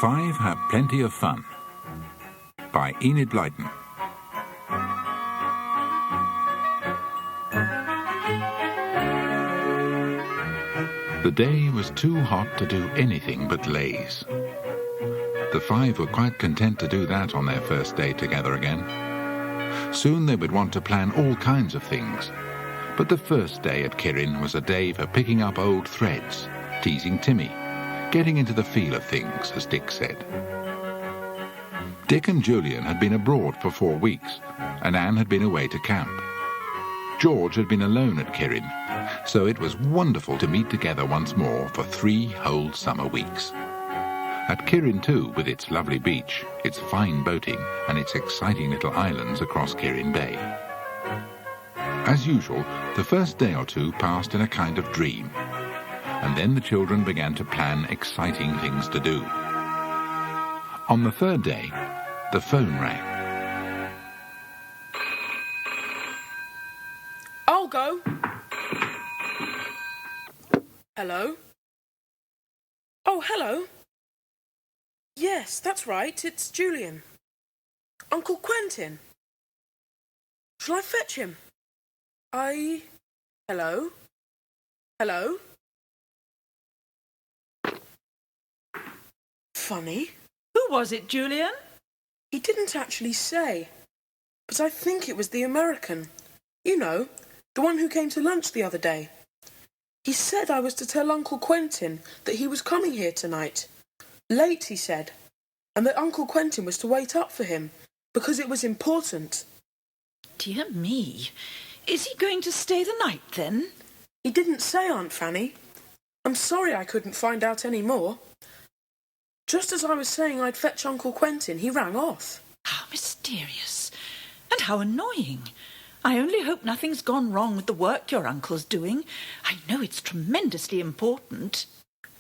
5 Have Plenty of Fun by Enid Blyton. The day was too hot to do anything but laze. The 5 were quite content to do that on their first day together again. Soon they would want to plan all kinds of things, but the first day at Kirin was a day for picking up old threads, teasing Timmy, getting into the feel of things, as Dick said. Dick and Julian had been abroad for 4 weeks, and Anne had been away to camp. George had been alone at Kirin, so it was wonderful to meet together once more for 3 whole summer weeks. At Kirin too, with its lovely beach, its fine boating, and its exciting little islands across Kirin Bay. As usual, the first day or two passed in a kind of dream, and then the children began to plan exciting things to do. On the 3rd day, the phone rang. I'll go. Hello? Oh, hello. Yes, that's right, it's Julian. Uncle Quentin. Shall I fetch him? Hello? Hello? Funny. Who was it, Julian? He didn't actually say, but I think it was the American. You know, the one who came to lunch the other day. He said I was to tell Uncle Quentin that he was coming here tonight. Late, he said, and that Uncle Quentin was to wait up for him, because it was important. Dear me. Is he going to stay the night, then? He didn't say, Aunt Fanny. I'm sorry I couldn't find out any more. Just as I was saying I'd fetch Uncle Quentin, he rang off. How mysterious. And how annoying. I only hope nothing's gone wrong with the work your uncle's doing. I know it's tremendously important.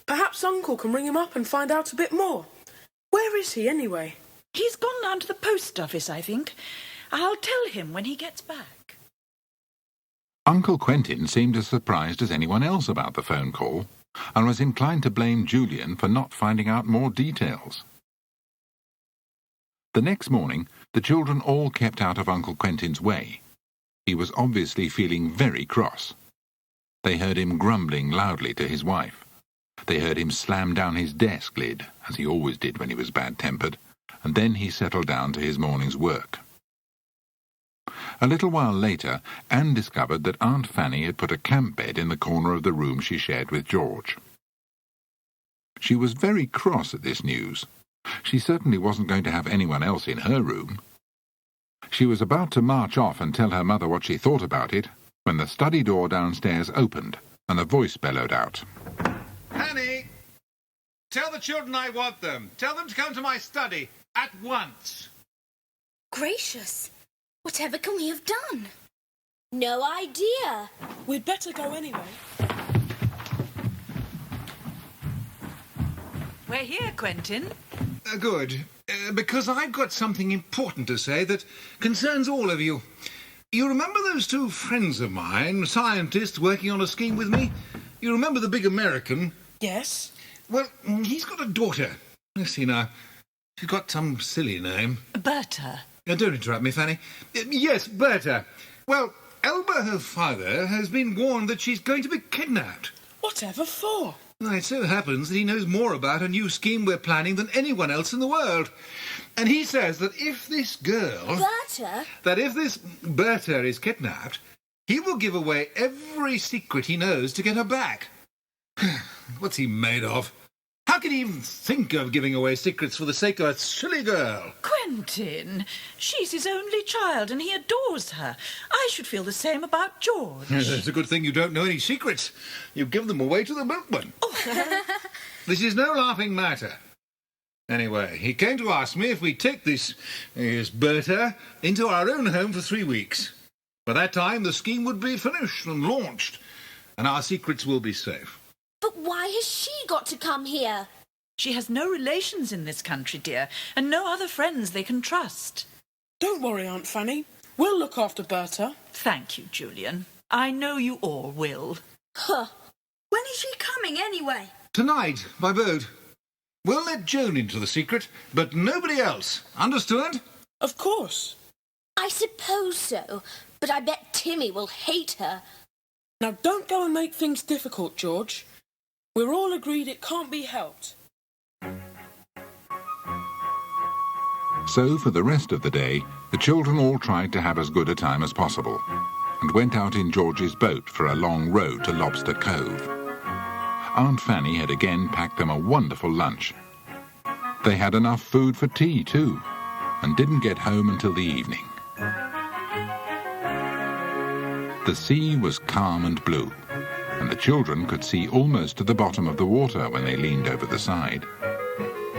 Perhaps Uncle can ring him up and find out a bit more. Where is he, anyway? He's gone down to the post office, I think. I'll tell him when he gets back. Uncle Quentin seemed as surprised as anyone else about the phone call, and was inclined to blame Julian for not finding out more details. The next morning, the children all kept out of Uncle Quentin's way. He was obviously feeling very cross. They heard him grumbling loudly to his wife. They heard him slam down his desk lid, as he always did when he was bad-tempered, and then he settled down to his morning's work. A little while later, Anne discovered that Aunt Fanny had put a camp bed in the corner of the room she shared with George. She was very cross at this news. She certainly wasn't going to have anyone else in her room. She was about to march off and tell her mother what she thought about it, when the study door downstairs opened, and a voice bellowed out. Fanny! Tell the children I want them. Tell them to come to my study at once. Gracious! Whatever can we have done? No idea. We'd better go anyway. We're here, Quentin. Good. Because I've got something important to say that concerns all of you. You remember those 2 friends of mine, scientists working on a scheme with me? You remember the big American? Yes? Well, he's got a daughter. Let's see now. She's got some silly name. Berta. Don't interrupt me, Fanny. Yes, Berta. Well, Elba, her father, has been warned that she's going to be kidnapped. Whatever for? Well, it so happens that he knows more about a new scheme we're planning than anyone else in the world. And he says that if this girl... Berta? That if this Berta is kidnapped, he will give away every secret he knows to get her back. What's he made of? How can he even think of giving away secrets for the sake of a silly girl? Quentin, she's his only child and he adores her. I should feel the same about George. It's a good thing you don't know any secrets. You give them away to the milkman. This is no laughing matter. Anyway, he came to ask me if we'd take this Berta into our own home for 3 weeks. By that time, the scheme would be finished and launched, and our secrets will be safe. But why has she got to come here? She has no relations in this country, dear, and no other friends they can trust. Don't worry, Aunt Fanny. We'll look after Berta. Thank you, Julian. I know you all will. Huh. When is she coming, anyway? Tonight, by boat. We'll let Joan into the secret, but nobody else. Understood? Of course. I suppose so, but I bet Timmy will hate her. Now don't go and make things difficult, George. We're all agreed it can't be helped. So for the rest of the day, the children all tried to have as good a time as possible and went out in George's boat for a long row to Lobster Cove. Aunt Fanny had again packed them a wonderful lunch. They had enough food for tea too, and didn't get home until the evening. The sea was calm and blue, and the children could see almost to the bottom of the water when they leaned over the side.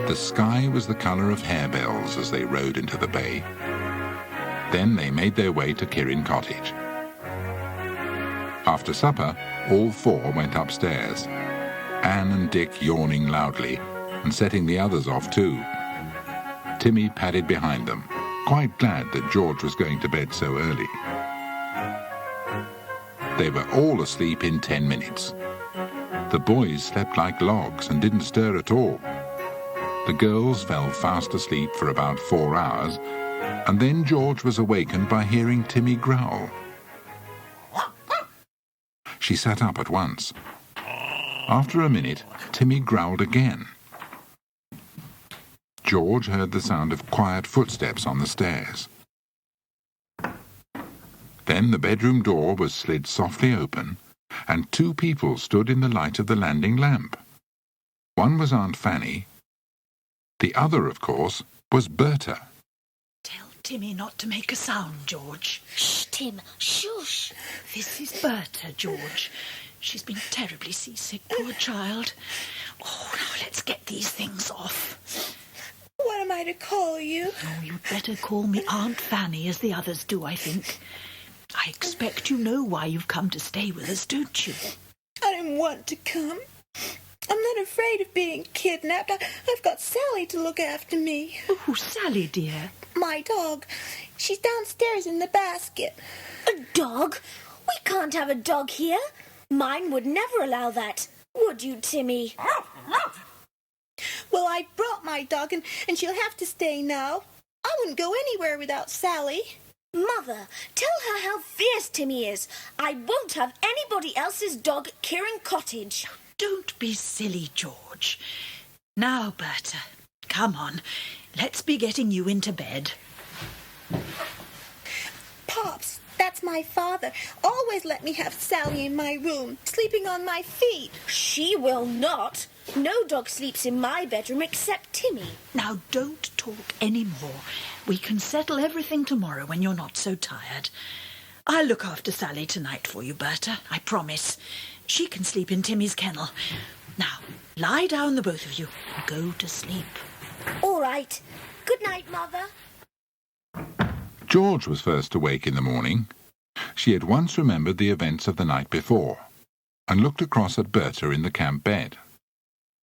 The sky was the colour of harebells as they rowed into the bay. Then they made their way to Kirin Cottage. After supper, all four went upstairs, Anne and Dick yawning loudly and setting the others off too. Timmy padded behind them, quite glad that George was going to bed so early. They were all asleep in 10 minutes. The boys slept like logs and didn't stir at all. The girls fell fast asleep for about 4 hours, and then George was awakened by hearing Timmy growl. She sat up at once. After a minute, Timmy growled again. George heard the sound of quiet footsteps on the stairs. Then the bedroom door was slid softly open, and 2 people stood in the light of the landing lamp. One was Aunt Fanny. The other, of course, was Berta. Tell Timmy not to make a sound, George. Shh, Tim, shush. This is Berta, George. She's been terribly seasick, poor child. Oh, now let's get these things off. What am I to call you? Oh, you'd better call me Aunt Fanny, as the others do, I think. I expect you know why you've come to stay with us, don't you? I didn't want to come. I'm not afraid of being kidnapped. I've got Sally to look after me. Oh, Sally, dear. My dog. She's downstairs in the basket. A dog? We can't have a dog here. Mine would never allow that. Would you, Timmy? Well, I brought my dog, and she'll have to stay now. I wouldn't go anywhere without Sally. Mother, tell her how fierce Timmy is. I won't have anybody else's dog at Kirin Cottage. Don't be silly, George. Now, Berta, come on. Let's be getting you into bed. Pops, that's my father. Always let me have Sally in my room, sleeping on my feet. She will not. No dog sleeps in my bedroom except Timmy. Now, don't talk any more. We can settle everything tomorrow when you're not so tired. I'll look after Sally tonight for you, Berta, I promise. She can sleep in Timmy's kennel. Now, lie down, the both of you, and go to sleep. All right. Good night, Mother. George was first awake in the morning. She had once remembered the events of the night before, and looked across at Berta in the camp bed.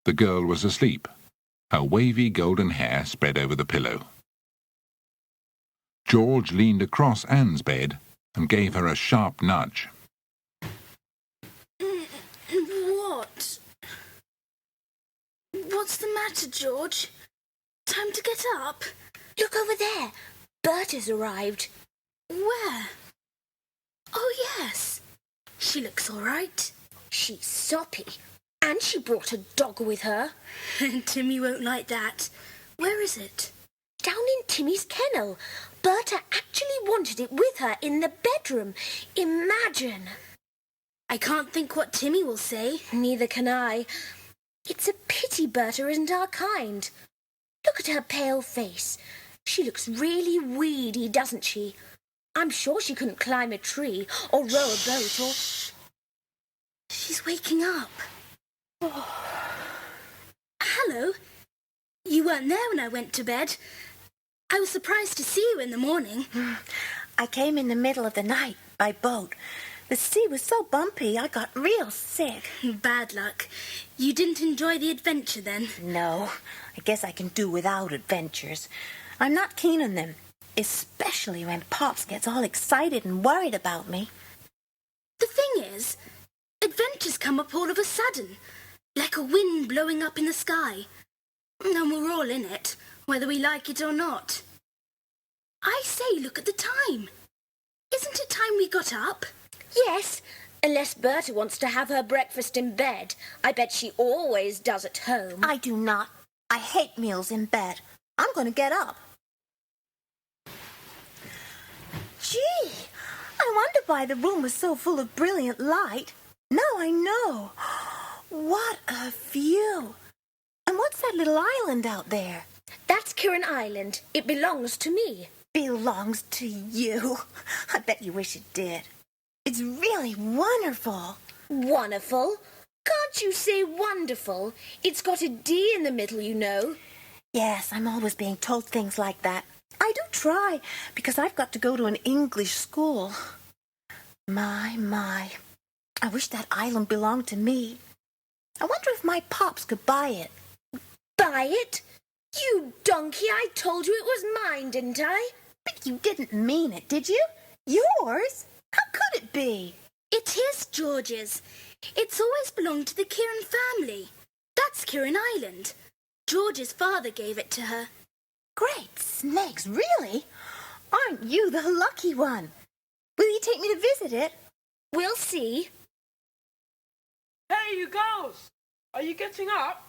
The girl was asleep, her wavy golden hair spread over the pillow. George leaned across Anne's bed and gave her a sharp nudge. What? What's the matter, George? Time to get up. Look over there. Berta's arrived. Where? Oh, yes. She looks all right. She's soppy. And she brought a dog with her. Timmy won't like that. Where is it? Down in Timmy's kennel. Berta actually wanted it with her in the bedroom. Imagine. I can't think what Timmy will say. Neither can I. It's a pity Berta isn't our kind. Look at her pale face. She looks really weedy, doesn't she? I'm sure she couldn't climb a tree or row a boat or... She's waking up. Oh. Hello. You weren't there when I went to bed. I was surprised to see you in the morning. I came in the middle of the night by boat. The sea was so bumpy, I got real sick. Bad luck. You didn't enjoy the adventure then? No, I guess I can do without adventures. I'm not keen on them, especially when Pops gets all excited and worried about me. The thing is, adventures come up all of a sudden, like a wind blowing up in the sky. And we're all in it, whether we like it or not. I say, look at the time. Isn't it time we got up? Yes, unless Berta wants to have her breakfast in bed. I bet she always does at home. I do not. I hate meals in bed. I'm going to get up. Gee, I wonder why the room was so full of brilliant light. Now I know. What a view. And what's that little island out there? That's Kirin Island. It belongs to me. Belongs to you. I bet you wish it did. It's really wonderful. Wonderful? Can't you say wonderful? It's got a D in the middle, you know. Yes, I'm always being told things like that. I do try, because I've got to go to an English school. My. I wish that island belonged to me. I wonder if my pops could buy it. Buy it? You donkey, I told you it was mine, didn't I? But you didn't mean it, did you? Yours? How could it be? It is George's. It's always belonged to the Kirin family. That's Kirin Island. George's father gave it to her. Great snakes, really? Aren't you the lucky one? Will you take me to visit it? We'll see. Hey, you girls! Are you getting up?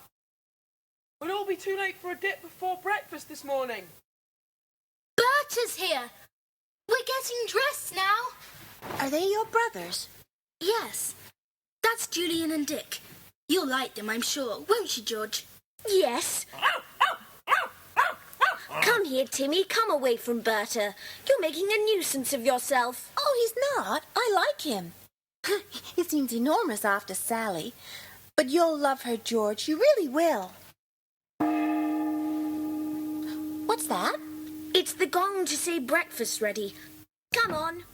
We'll all be too late for a dip before breakfast this morning. Berta's here. We're getting dressed now. Are they your brothers? Yes. That's Julian and Dick. You'll like them, I'm sure. Won't you, George? Yes. Come here, Timmy. Come away from Berta. You're making a nuisance of yourself. Oh, he's not. I like him. He seems enormous after Sally. But you'll love her, George. You really will. What's that? It's the gong to say breakfast's ready. Come on.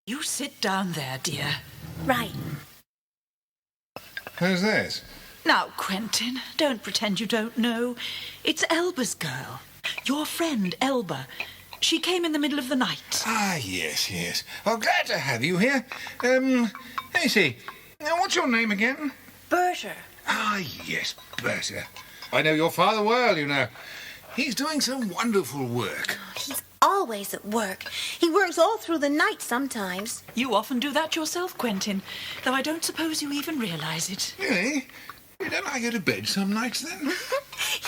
You sit down there, dear. Right. Who's this? Now, Quentin, don't pretend you don't know. It's Elba's girl. Your friend, Elba. She came in the middle of the night. Ah, yes. Well, glad to have you here. Let me see. Now, what's your name again? Berta. Ah, yes, Berta. I know your father well, you know. He's doing some wonderful work. He's always at work. He works all through the night sometimes. You often do that yourself, Quentin, though I don't suppose you even realise it. Really? Don't I go to bed some nights, then?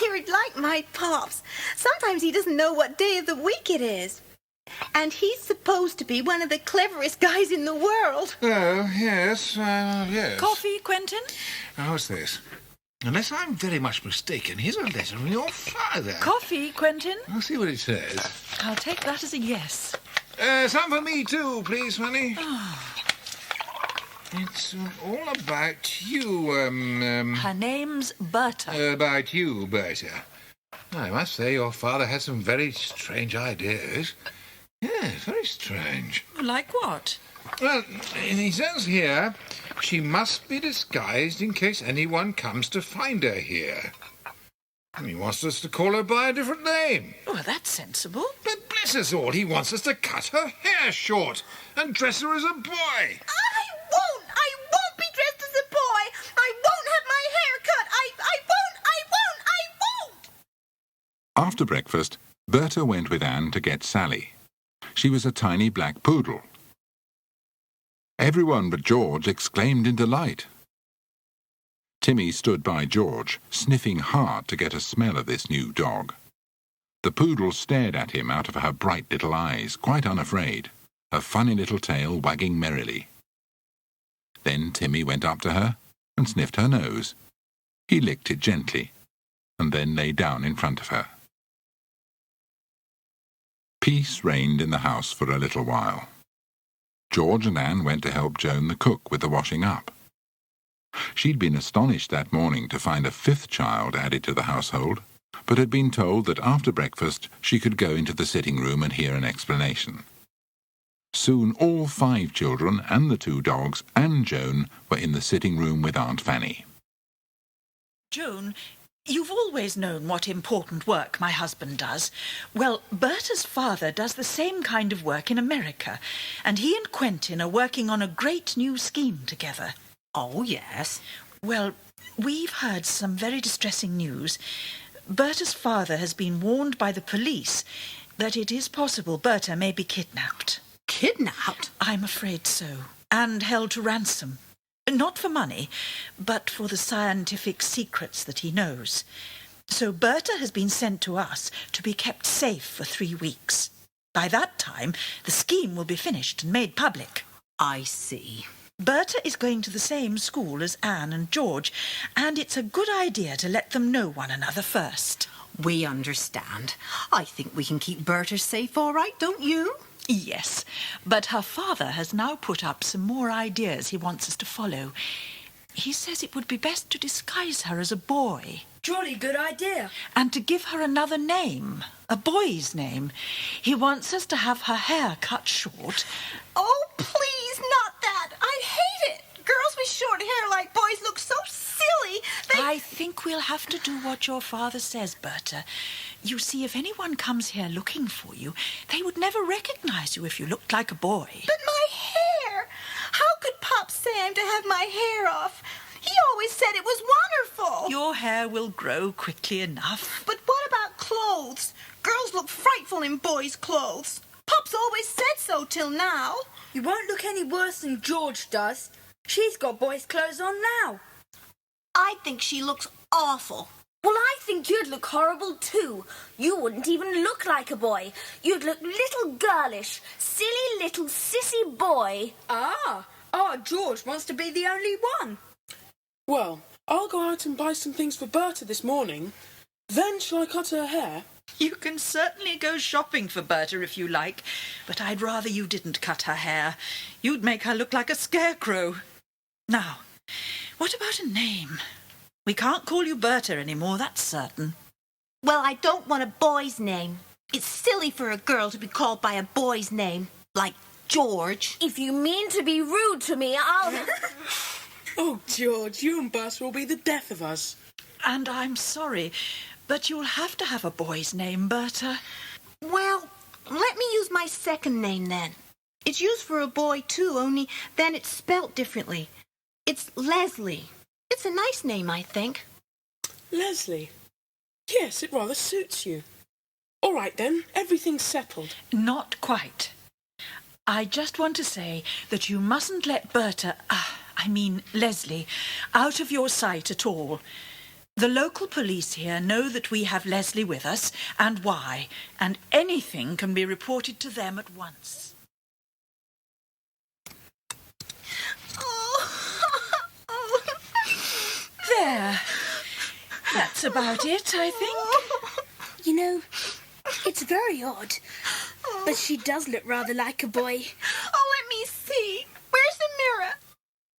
You're like my pops. Sometimes he doesn't know what day of the week it is. And he's supposed to be one of the cleverest guys in the world. Oh, yes, yes. Coffee, Quentin? Now, what's this? Unless I'm very much mistaken, here's a letter from your father. Coffee, Quentin? I'll see what it says. I'll take that as a yes. Some for me, too, please, honey. It's all about you, Her name's Berta. About you, Berta. I must say your father had some very strange ideas. Yes, very strange. Like what? Well, he says here, she must be disguised in case anyone comes to find her here. And he wants us to call her by a different name. Well, that's sensible. But bless us all, he wants us to cut her hair short and dress her as a boy. I won't be dressed as a boy. I won't have my hair cut. I won't. After breakfast, Berta went with Anne to get Sally. She was a tiny black poodle. Everyone but George exclaimed in delight. Timmy stood by George, sniffing hard to get a smell of this new dog. The poodle stared at him out of her bright little eyes, quite unafraid, her funny little tail wagging merrily. Then Timmy went up to her and sniffed her nose. He licked it gently, and then lay down in front of her. Peace reigned in the house for a little while. George and Anne went to help Joan the cook with the washing up. She'd been astonished that morning to find a fifth child added to the household, but had been told that after breakfast she could go into the sitting room and hear an explanation. Soon all 5 children and the 2 dogs and Joan were in the sitting room with Aunt Fanny. Joan, you've always known what important work my husband does. Well, Berta's father does the same kind of work in America, and he and Quentin are working on a great new scheme together. Oh, yes. Well, we've heard some very distressing news. Berta's father has been warned by the police that it is possible Berta may be kidnapped. Kidnapped? I'm afraid so. And held to ransom. Not for money, but for the scientific secrets that he knows. So Berta has been sent to us to be kept safe for 3 weeks. By that time, the scheme will be finished and made public. I see. Berta is going to the same school as Anne and George, and it's a good idea to let them know one another first. We understand. I think we can keep Berta safe all right, don't you? Yes, but her father has now put up some more ideas he wants us to follow. He says it would be best to disguise her as a boy. Jolly good idea. And to give her another name, a boy's name. He wants us to have her hair cut short. Oh, please, not that. I hate it. Girls with short hair like boys look so silly. I think we'll have to do what your father says, Berta. You see, if anyone comes here looking for you, they would never recognize you if you looked like a boy. But my hair! How could Pop say I'm to have my hair off? He always said it was wonderful. Your hair will grow quickly enough. But what about clothes? Girls look frightful in boys' clothes. Pop's always said so till now. You won't look any worse than George does. She's got boys' clothes on now. I think she looks awful. Well, I think you'd look horrible too. You wouldn't even look like a boy. You'd look little girlish, silly little sissy boy. George wants to be the only one. Well, I'll go out and buy some things for Berta this morning. Then shall I cut her hair? You can certainly go shopping for Berta if you like, but I'd rather you didn't cut her hair. You'd make her look like a scarecrow. Now, what about a name? We can't call you Berta anymore, that's certain. Well, I don't want a boy's name. It's silly for a girl to be called by a boy's name, like George. If you mean to be rude to me, I'll... Oh, George, you and Berta will be the death of us. And I'm sorry, but you'll have to have a boy's name, Berta. Well, let me use my second name then. It's used for a boy too, only then it's spelt differently. It's Leslie. It's a nice name, I think. Leslie? Yes, it rather suits you. All right then, everything's settled. Not quite. I just want to say that you mustn't let Berta, Leslie, out of your sight at all. The local police here know that we have Leslie with us and why, and anything can be reported to them at once. There. That's about it, I think. You know, it's very odd, but she does look rather like a boy. Oh, let me see. Where's the mirror?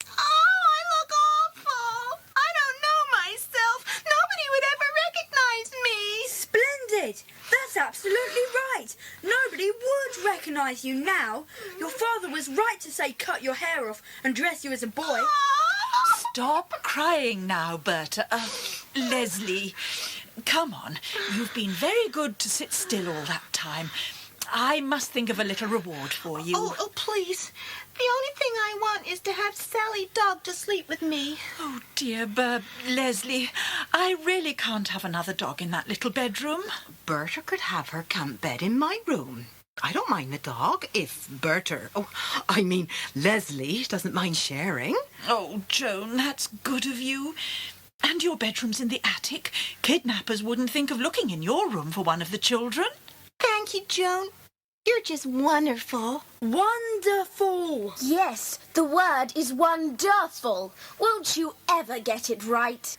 Oh, I look awful. I don't know myself. Nobody would ever recognize me. Splendid! That's absolutely right. Nobody would recognise you now. Your father was right to say cut your hair off and dress you as a boy. Stop crying now, Berta. Leslie, come on. You've been very good to sit still all that time. I must think of a little reward for you. Oh, please. The only thing I want is to have Sally Dog to sleep with me. Oh, dear, Leslie, I really can't have another dog in that little bedroom. Berta could have her camp bed in my room. I don't mind the dog if Leslie doesn't mind sharing. Oh, Joan, that's good of you. And your bedroom's in the attic. Kidnappers wouldn't think of looking in your room for one of the children. Thank you, Joan. You're just wonderful. Wonderful! Yes, the word is wonderful. Won't you ever get it right?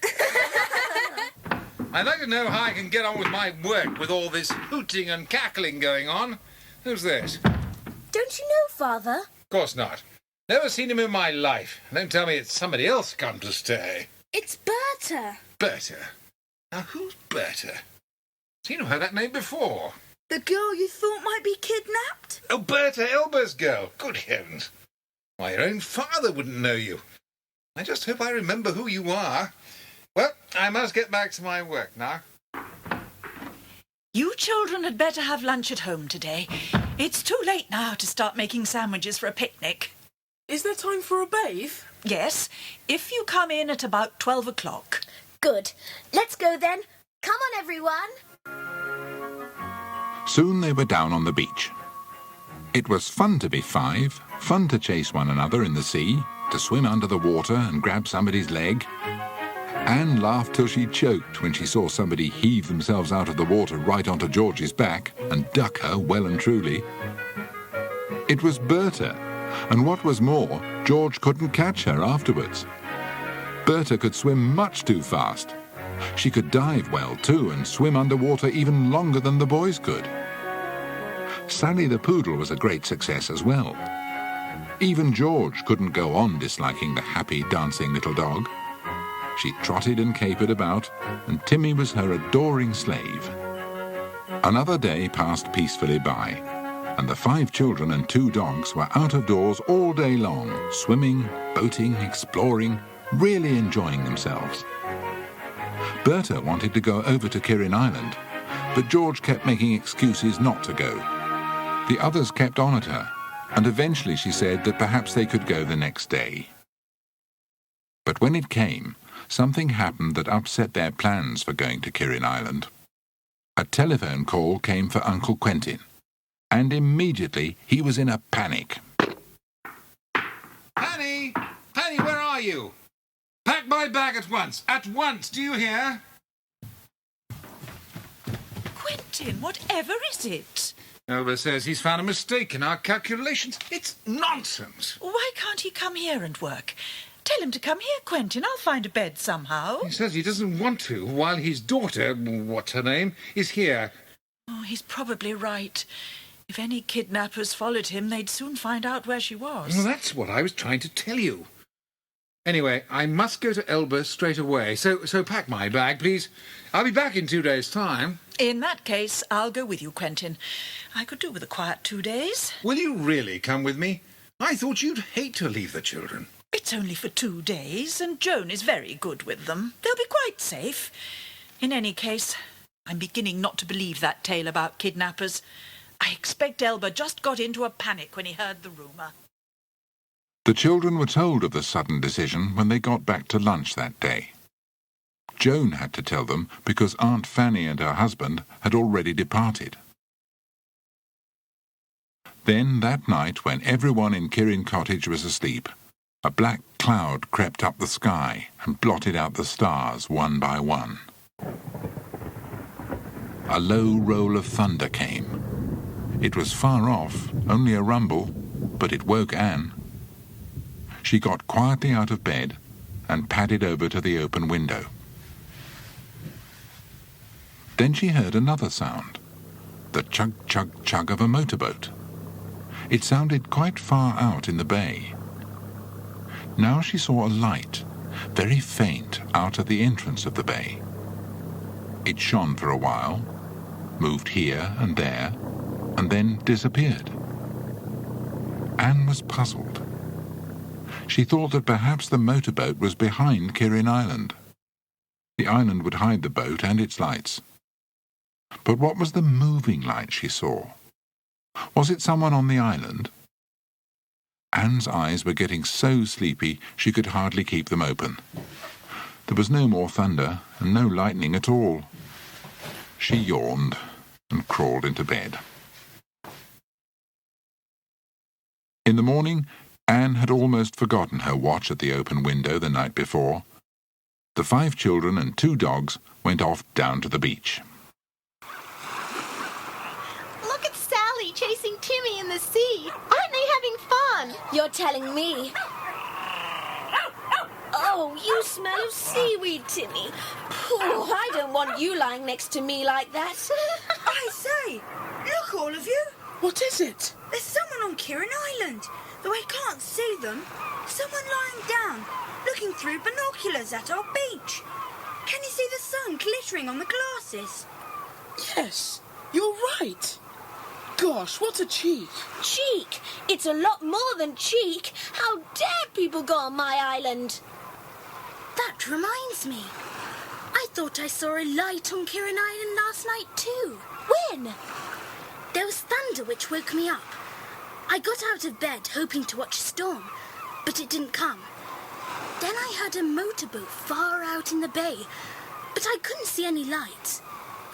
I'd like to know how I can get on with my work with all this hooting and cackling going on. Who's this? Don't you know, Father? Of course not. Never seen him in my life. Don't tell me it's somebody else come to stay. It's Berta. Berta? Now, who's Berta? Seen or heard that name before. The girl you thought might be kidnapped? Oh, Berta Elba's girl. Good heavens. Why, your own father wouldn't know you. I just hope I remember who you are. Well, I must get back to my work now. You children had better have lunch at home today. It's too late now to start making sandwiches for a picnic. Is there time for a bathe? Yes, if you come in at about 12 o'clock. Good. Let's go then. Come on, everyone. Soon they were down on the beach. It was fun to be 5, fun to chase one another in the sea, to swim under the water and grab somebody's leg. Anne laughed till she choked when she saw somebody heave themselves out of the water right onto George's back and duck her well and truly. It was Berta, and what was more, George couldn't catch her afterwards. Berta could swim much too fast. She could dive well too and swim underwater even longer than the boys could. Sally the poodle was a great success as well. Even George couldn't go on disliking the happy, dancing little dog. She trotted and capered about, and Timmy was her adoring slave. Another day passed peacefully by, and the 5 children and 2 dogs were out of doors all day long, swimming, boating, exploring, really enjoying themselves. Berta wanted to go over to Kirin Island, but George kept making excuses not to go. The others kept on at her, and eventually she said that perhaps they could go the next day. But when it came, something happened that upset their plans for going to Kirin Island. A telephone call came for Uncle Quentin, and immediately he was in a panic. Penny! Penny, where are you? Pack my bag at once! At once, do you hear? Quentin, whatever is it? Elba says he's found a mistake in our calculations. It's nonsense. Why can't he come here and work? Tell him to come here, Quentin. I'll find a bed somehow. He says he doesn't want to while his daughter, what's her name, is here. Oh, he's probably right. If any kidnappers followed him, they'd soon find out where she was. Well, that's what I was trying to tell you. Anyway, I must go to Elba straight away, so pack my bag, please. I'll be back in 2 days' time. In that case, I'll go with you, Quentin. I could do with a quiet 2 days. Will you really come with me? I thought you'd hate to leave the children. It's only for 2 days, and Joan is very good with them. They'll be quite safe. In any case, I'm beginning not to believe that tale about kidnappers. I expect Elba just got into a panic when he heard the rumour. The children were told of the sudden decision when they got back to lunch that day. Joan had to tell them because Aunt Fanny and her husband had already departed. Then that night, when everyone in Kirin Cottage was asleep, a black cloud crept up the sky and blotted out the stars one by one. A low roll of thunder came. It was far off, only a rumble, but it woke Anne. She got quietly out of bed and padded over to the open window. Then she heard another sound, the chug-chug-chug of a motorboat. It sounded quite far out in the bay. Now she saw a light, very faint, out at the entrance of the bay. It shone for a while, moved here and there, and then disappeared. Anne was puzzled. She thought that perhaps the motorboat was behind Kirin Island. The island would hide the boat and its lights. But what was the moving light she saw? Was it someone on the island? Anne's eyes were getting so sleepy she could hardly keep them open. There was no more thunder and no lightning at all. She yawned and crawled into bed. In the morning, Anne had almost forgotten her watch at the open window the night before. The 5 children and 2 dogs went off down to the beach. Look at Sally chasing Timmy in the sea. Aren't they having fun? You're telling me. Oh, you smell of seaweed, Timmy. Oh, I don't want you lying next to me like that. I say, look all of you. What is it? There's someone on Kirin Island, though I can't see them. Someone lying down, looking through binoculars at our beach. Can you see the sun glittering on the glasses? Yes, you're right. Gosh, what a cheek. Cheek? It's a lot more than cheek. How dare people go on my island? That reminds me. I thought I saw a light on Kirin Island last night too. When? There was thunder which woke me up. I got out of bed hoping to watch a storm, but it didn't come. Then I heard a motorboat far out in the bay, but I couldn't see any lights,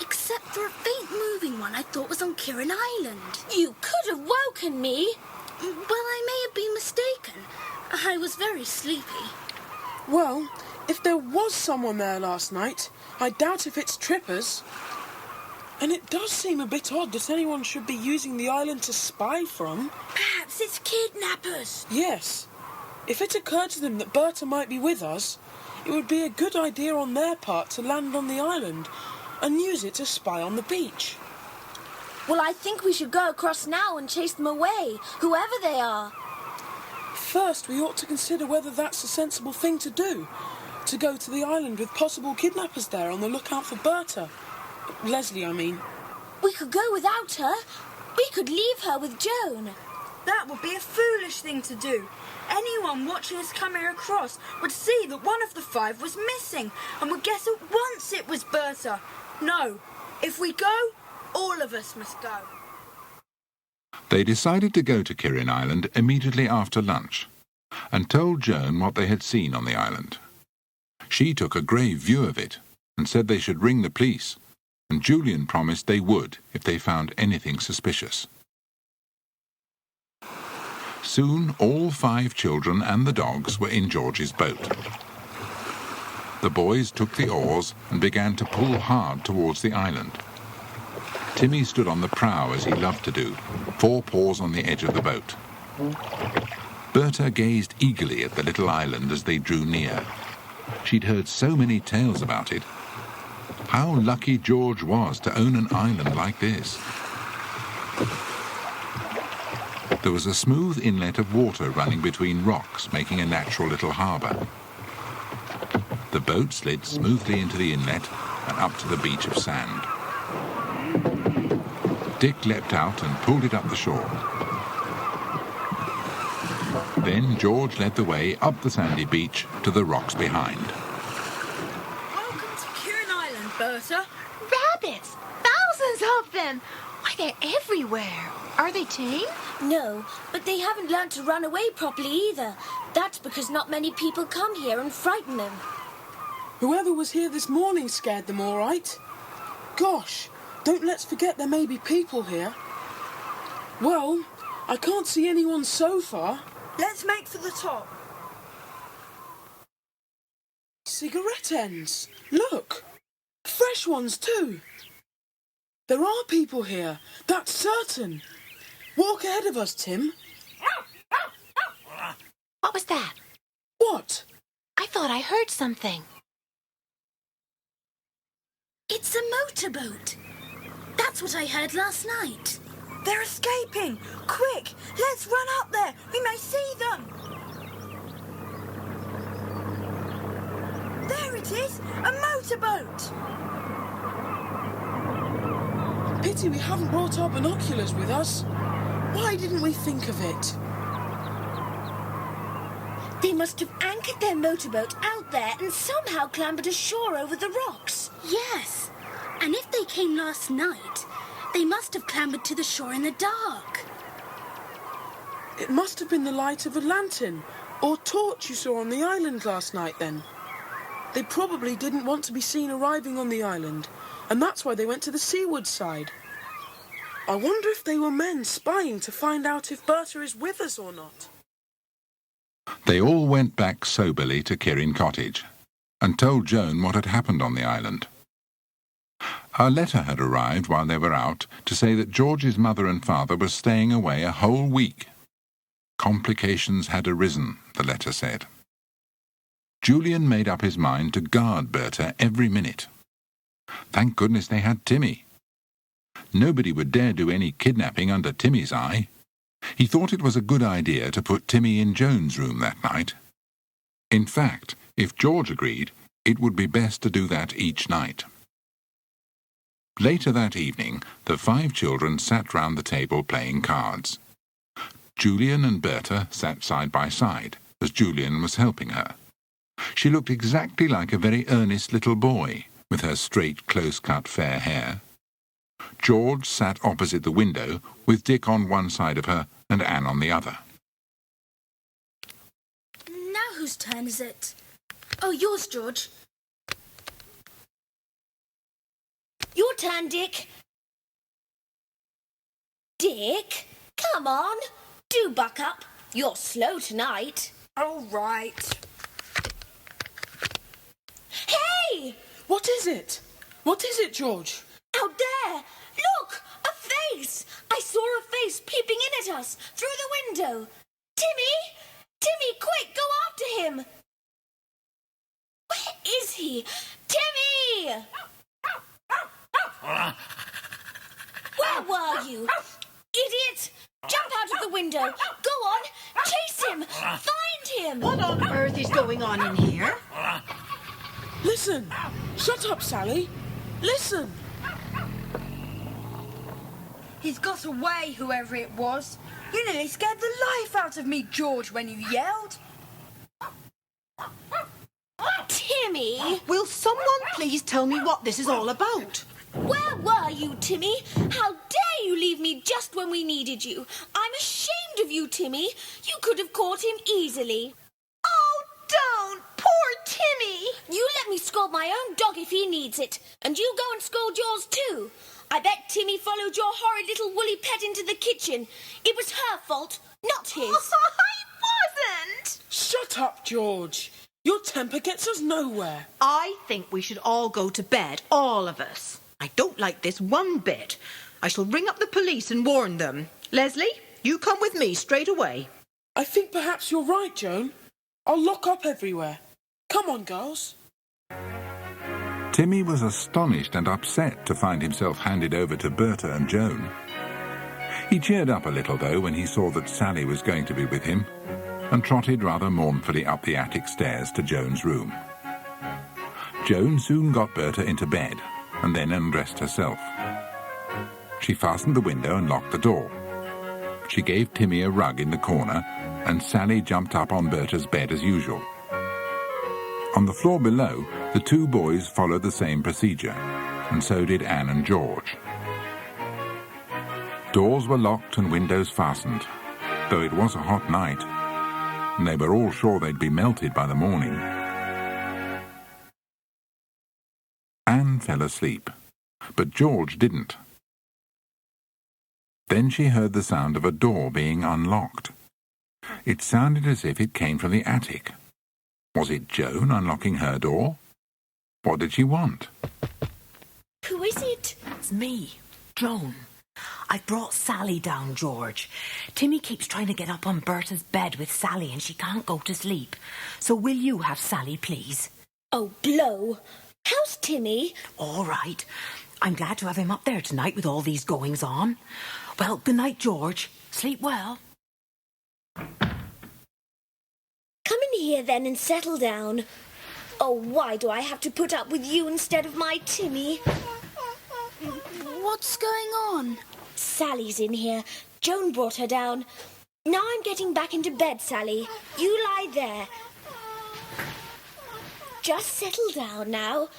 except for a faint moving one I thought was on Kirin Island. You could have woken me. Well, I may have been mistaken. I was very sleepy. Well, if there was someone there last night, I doubt if it's trippers. And it does seem a bit odd that anyone should be using the island to spy from. Perhaps it's kidnappers. Yes. If it occurred to them that Berta might be with us, it would be a good idea on their part to land on the island and use it to spy on the beach. Well, I think we should go across now and chase them away, whoever they are. First, we ought to consider whether that's a sensible thing to do. To go to the island with possible kidnappers there on the lookout for Berta. Leslie, I mean. We could go without her. We could leave her with Joan. That would be a foolish thing to do. Anyone watching us coming across would see that one of the 5 was missing and would guess at once it was Berta. No, if we go, all of us must go. They decided to go to Kirin Island immediately after lunch and told Joan what they had seen on the island. She took a grave view of it and said they should ring the police, and Julian promised they would if they found anything suspicious. Soon all 5 children and the dogs were in George's boat. The boys took the oars and began to pull hard towards the island. Timmy stood on the prow as he loved to do, 4 paws on the edge of the boat. Berta gazed eagerly at the little island as they drew near. She'd heard so many tales about it. How lucky George was to own an island like this. There was a smooth inlet of water running between rocks, making a natural little harbour. The boat slid smoothly into the inlet and up to the beach of sand. Dick leapt out and pulled it up the shore. Then George led the way up the sandy beach to the rocks behind. Welcome to Kirin Island, Berta. Rabbits! Thousands of them! Why, they're everywhere. Are they tame? No, but they haven't learned to run away properly either. That's because not many people come here and frighten them. Whoever was here this morning scared them, all right. Gosh, don't let's forget there may be people here. Well, I can't see anyone so far. Let's make for the top. Cigarette ends. Look. Fresh ones too. There are people here, that's certain. Walk ahead of us, Tim. What was that? What? I thought I heard something. It's a motorboat. That's what I heard last night. They're escaping. Quick, let's run up there. We may see them. There it is, a motorboat. Pity we haven't brought our binoculars with us. Why didn't we think of it? They must have anchored their motorboat out there and somehow clambered ashore over the rocks. Yes, and if they came last night, they must have clambered to the shore in the dark. It must have been the light of a lantern or torch you saw on the island last night then. They probably didn't want to be seen arriving on the island, and that's why they went to the seaward side. I wonder if they were men spying to find out if Berta is with us or not. They all went back soberly to Kirin Cottage and told Joan what had happened on the island. A letter had arrived while they were out to say that George's mother and father were staying away a whole week. Complications had arisen, the letter said. Julian made up his mind to guard Berta every minute. Thank goodness they had Timmy. Nobody would dare do any kidnapping under Timmy's eye. He thought it was a good idea to put Timmy in Joan's room that night. In fact, if George agreed, it would be best to do that each night. Later that evening, the 5 children sat round the table playing cards. Julian and Berta sat side by side, as Julian was helping her. She looked exactly like a very earnest little boy, with her straight, close-cut fair hair. George sat opposite the window, with Dick on one side of her and Anne on the other. Whose turn is it? Oh, yours, George. Your turn, Dick. Dick, come on. Do buck up. You're slow tonight. All right. Hey! What is it? What is it, George? Out there! Look! A face! I saw a face peeping in at us through the window. Timmy! Timmy, quick, go after him! Where is he? Timmy! Where were you? Idiot! Jump out of the window! Go on! Chase him! Find him! What on earth is going on in here? Listen! Shut up, Sally! Listen! He's got away, whoever it was. You nearly scared the life out of me, George, when you yelled. Timmy! Will someone please tell me what this is all about? Where were you, Timmy? How dare you leave me just when we needed you? I'm ashamed of you, Timmy. You could have caught him easily. Oh, don't! Poor Timmy! You let me scold my own dog if he needs it. And you go and scold yours too. I bet Timmy followed your horrid little woolly pet into the kitchen. It was her fault, not his. I wasn't! Shut up, George! Your temper gets us nowhere. I think we should all go to bed, all of us. I don't like this one bit. I shall ring up the police and warn them. Leslie, you come with me straight away. I think perhaps you're right, Joan. I'll lock up everywhere. Come on, girls. Timmy was astonished and upset to find himself handed over to Berta and Joan. He cheered up a little, though, when he saw that Sally was going to be with him, and trotted rather mournfully up the attic stairs to Joan's room. Joan soon got Berta into bed, and then undressed herself. She fastened the window and locked the door. She gave Timmy a rug in the corner, and Sally jumped up on Berta's bed as usual. On the floor below, the two boys followed the same procedure, and so did Anne and George. Doors were locked and windows fastened, though it was a hot night, and they were all sure they'd be melted by the morning. Anne fell asleep, but George didn't. Then she heard the sound of a door being unlocked. It sounded as if it came from the attic. Was it Joan unlocking her door? What did she want? Who is it? It's me, Joan. I brought Sally down, George. Timmy keeps trying to get up on Berta's bed with Sally and she can't go to sleep. So will you have Sally, please? Oh, blow. How's Timmy? All right. I'm glad to have him up there tonight with all these goings on. Well, good night, George. Sleep well. Come in here then and settle down. Oh, why do I have to put up with you instead of my Timmy? What's going on? Sally's in here. Joan brought her down. Now I'm getting back into bed, Sally. You lie there. Just settle down now.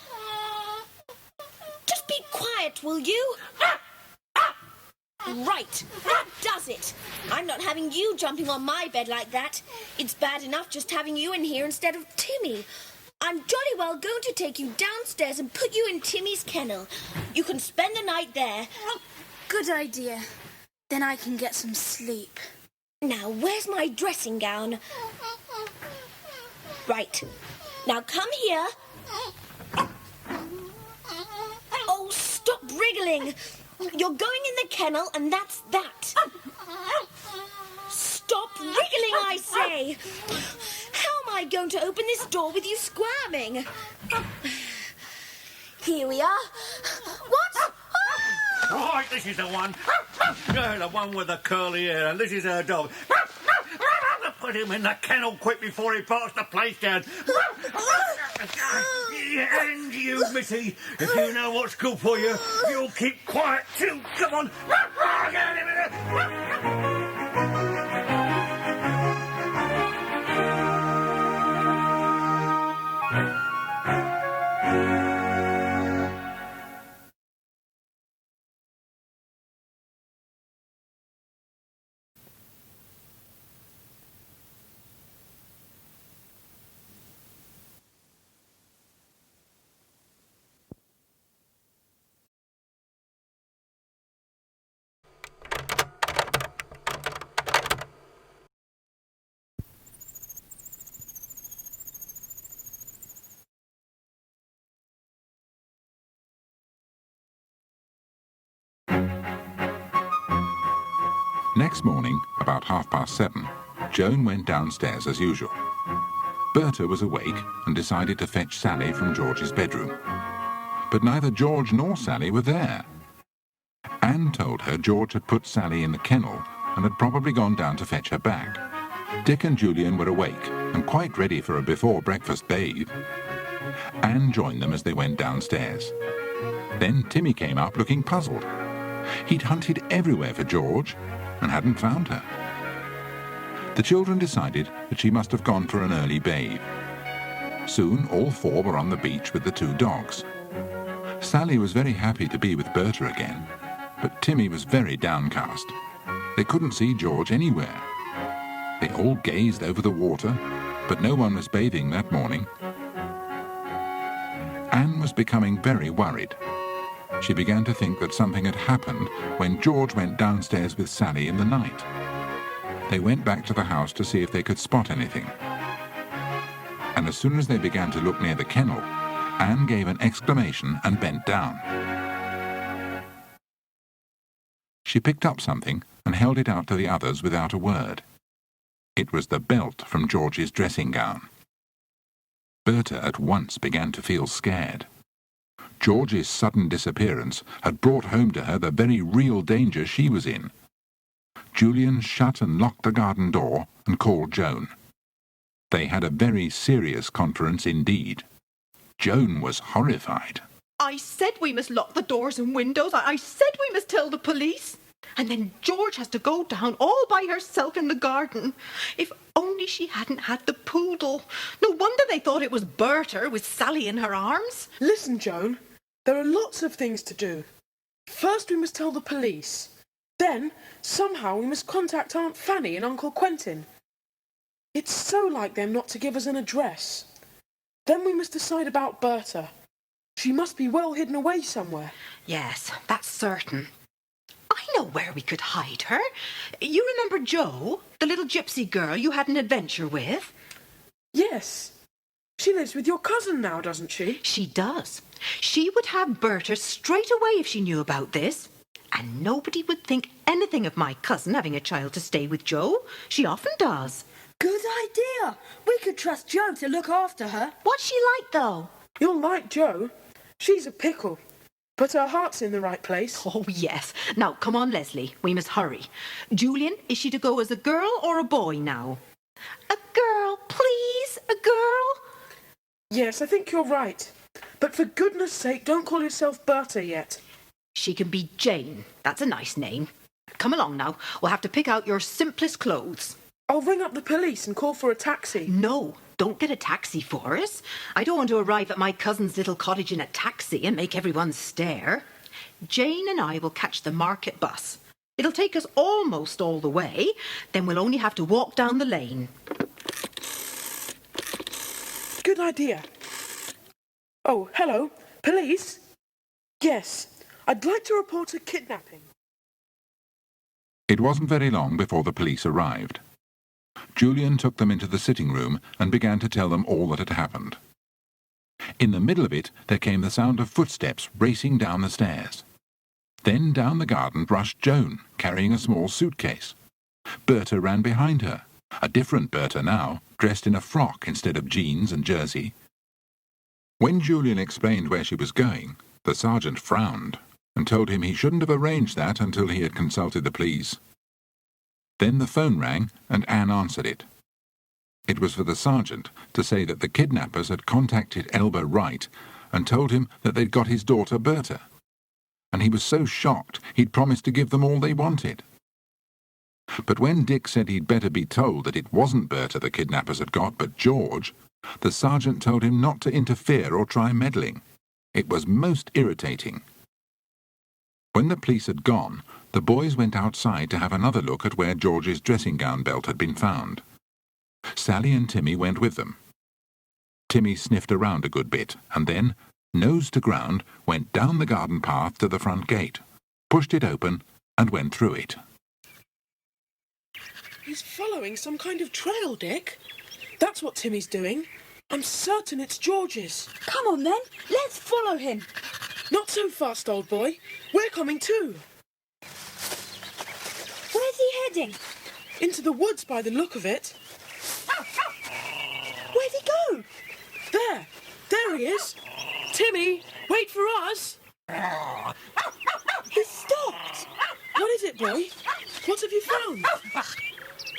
Just be quiet, will you? Right, that does it. I'm not having you jumping on my bed like that. It's bad enough just having you in here instead of Timmy. I'm jolly well going to take you downstairs and put you in Timmy's kennel. You can spend the night there. Good idea. Then I can get some sleep. Now, where's my dressing gown? Right. Now come here. Oh, stop wriggling. You're going in the kennel, and that's that. Stop wriggling, I say. How am I going to open this door with you squirming? Here we are. What? Right, this is the one. The one with the curly hair, and this is her dog. Put him in the kennel quick before he parts the place down. And you, Missy, if you know what's good for you, you'll keep quiet too. Come on. Next morning, about 7:30, Joan went downstairs as usual. Berta was awake and decided to fetch Sally from George's bedroom. But neither George nor Sally were there. Anne told her George had put Sally in the kennel and had probably gone down to fetch her back. Dick and Julian were awake and quite ready for a before-breakfast bathe. Anne joined them as they went downstairs. Then Timmy came up looking puzzled. He'd hunted everywhere for George and hadn't found her. The children decided that she must have gone for an early bathe. Soon all four were on the beach with the two dogs. Sally was very happy to be with Berta again, but Timmy was very downcast. They couldn't see George anywhere. They all gazed over the water, but no one was bathing that morning. Anne was becoming very worried. She began to think that something had happened when George went downstairs with Sally in the night. They went back to the house to see if they could spot anything. And as soon as they began to look near the kennel, Anne gave an exclamation and bent down. She picked up something and held it out to the others without a word. It was the belt from George's dressing gown. Berta at once began to feel scared. George's sudden disappearance had brought home to her the very real danger she was in. Julian shut and locked the garden door and called Joan. They had a very serious conference indeed. Joan was horrified. I said we must lock the doors and windows. I said we must tell the police. And then George has to go down all by herself in the garden. If only she hadn't had the poodle. No wonder they thought it was Berta with Sally in her arms. Listen, Joan, there are lots of things to do. First we must tell the police. Then, somehow, we must contact Aunt Fanny and Uncle Quentin. It's so like them not to give us an address. Then we must decide about Berta. She must be well hidden away somewhere. Yes, that's certain. I know where we could hide her. You remember Jo, the little gypsy girl you had an adventure with? Yes. She lives with your cousin now, doesn't she? She does. She would have Berta straight away if she knew about this. And nobody would think anything of my cousin having a child to stay with Jo. She often does. Good idea. We could trust Jo to look after her. What's she like, though? You'll like Jo. She's a pickle. But her heart's in the right place. Oh, yes. Now, come on, Leslie. We must hurry. Julian, is she to go as a girl or a boy now? A girl, please. A girl. Yes, I think you're right. But for goodness sake, don't call yourself Berta yet. She can be Jane. That's a nice name. Come along now. We'll have to pick out your simplest clothes. I'll ring up the police and call for a taxi. No, don't get a taxi for us. I don't want to arrive at my cousin's little cottage in a taxi and make everyone stare. Jane and I will catch the market bus. It'll take us almost all the way. Then we'll only have to walk down the lane. Good idea. Oh, hello. Police? Yes. I'd like to report a kidnapping. It wasn't very long before the police arrived. Julian took them into the sitting room and began to tell them all that had happened. In the middle of it, there came the sound of footsteps racing down the stairs. Then down the garden rushed Joan, carrying a small suitcase. Berta ran behind her, a different Berta now, dressed in a frock instead of jeans and jersey. When Julian explained where she was going, the sergeant frowned and told him he shouldn't have arranged that until he had consulted the police. Then the phone rang and Anne answered it. It was for the sergeant to say that the kidnappers had contacted Elba Wright and told him that they'd got his daughter Berta. And he was so shocked he'd promised to give them all they wanted. But when Dick said he'd better be told that it wasn't Berta the kidnappers had got, but George, the sergeant told him not to interfere or try meddling. It was most irritating. When the police had gone, the boys went outside to have another look at where George's dressing gown belt had been found. Sally and Timmy went with them. Timmy sniffed around a good bit, and then, nose to ground, went down the garden path to the front gate, pushed it open, and went through it. He's following some kind of trail, Dick. That's what Timmy's doing. I'm certain it's George's. Come on, then. Let's follow him. Not so fast, old boy. We're coming too. Where's he heading? Into the woods by the look of it. Where'd he go? There he is. Timmy, wait for us. He stopped. What is it, boy? What have you found?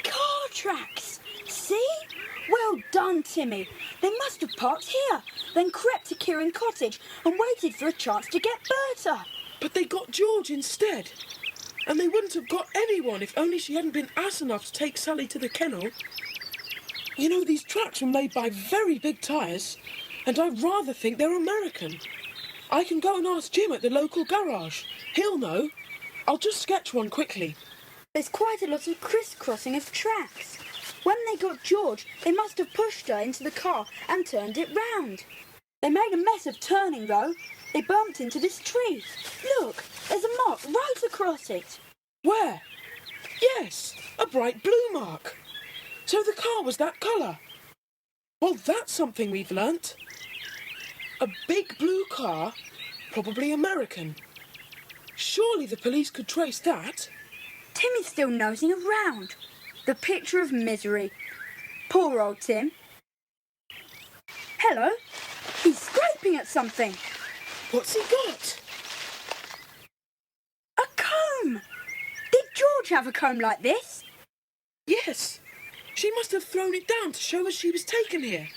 Car tracks. See? Well done, Timmy. They must have parked here, then crept to Kirin Cottage and waited for a chance to get Berta. But they got George instead. And they wouldn't have got anyone if only she hadn't been ass enough to take Sally to the kennel. You know, these tracks were made by very big tyres, and I rather think they're American. I can go and ask Jim at the local garage. He'll know. I'll just sketch one quickly. There's quite a lot of crisscrossing of tracks. When they got George, they must have pushed her into the car and turned it round. They made a mess of turning, though. They bumped into this tree. Look, there's a mark right across it. Where? Yes, a bright blue mark. So the car was that colour. Well, that's something we've learnt. A big blue car, probably American. Surely the police could trace that. Timmy's still nosing around. The picture of misery. Poor old Tim. Hello. He's scraping at something. What's he got? A comb. Did George have a comb like this? Yes. She must have thrown it down to show us she was taken here.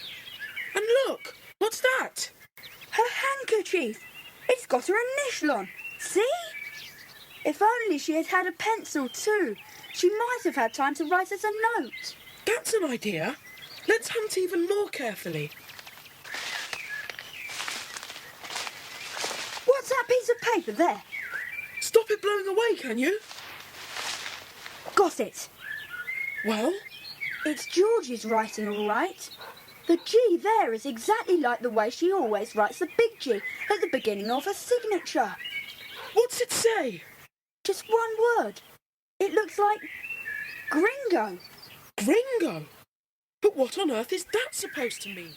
And look, what's that? Her handkerchief. It's got her initial on. See? If only she had had a pencil too. She might have had time to write us a note. That's an idea. Let's hunt even more carefully. What's that piece of paper there? Stop it blowing away, can you? Got it. Well? It's George's writing, all right. The G there is exactly like the way she always writes the big G at the beginning of her signature. What's it say? Just one word. It looks like gringo. Gringo? But what on earth is that supposed to mean?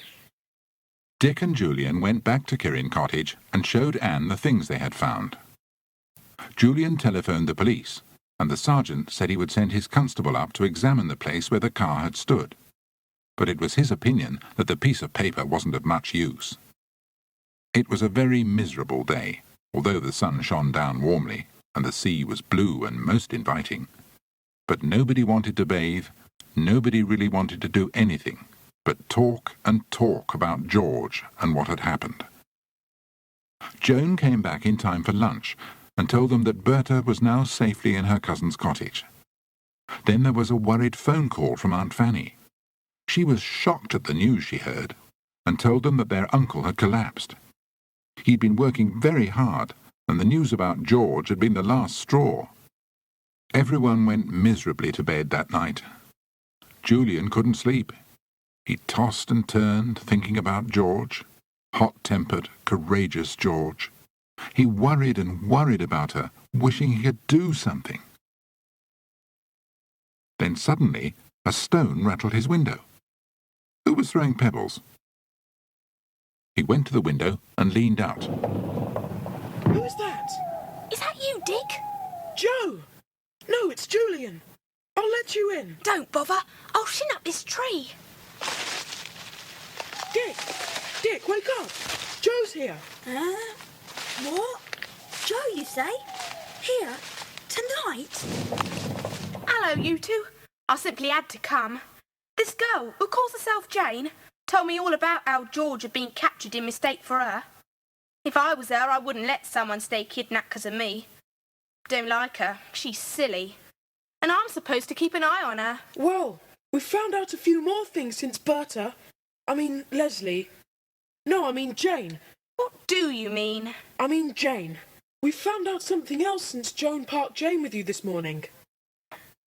Dick and Julian went back to Kirin Cottage and showed Anne the things they had found. Julian telephoned the police, and the sergeant said he would send his constable up to examine the place where the car had stood. But it was his opinion that the piece of paper wasn't of much use. It was a very miserable day, although the sun shone down warmly and the sea was blue and most inviting. But nobody wanted to bathe, nobody really wanted to do anything but talk and talk about George and what had happened. Joan came back in time for lunch and told them that Berta was now safely in her cousin's cottage. Then there was a worried phone call from Aunt Fanny. She was shocked at the news she heard and told them that their uncle had collapsed. He'd been working very hard, and the news about George had been the last straw. Everyone went miserably to bed that night. Julian couldn't sleep. He tossed and turned, thinking about George. Hot-tempered, courageous George. He worried and worried about her, wishing he could do something. Then suddenly, a stone rattled his window. Who was throwing pebbles? He went to the window and leaned out. Who is that? Is that you, Dick? Joe! No, it's Julian. I'll let you in. Don't bother. I'll shin up this tree. Dick, wake up. Joe's here. What? Joe, you say? Here? Tonight? Hello, you two. I simply had to come. This girl, who calls herself Jane, told me all about how George had been captured in mistake for her. If I was her, I wouldn't let someone stay kidnapped because of me. Don't like her. She's silly. And I'm supposed to keep an eye on her. Well, we've found out a few more things since Leslie. No, I mean Jane. What do you mean? I mean Jane. We've found out something else since Joan parked Jane with you this morning.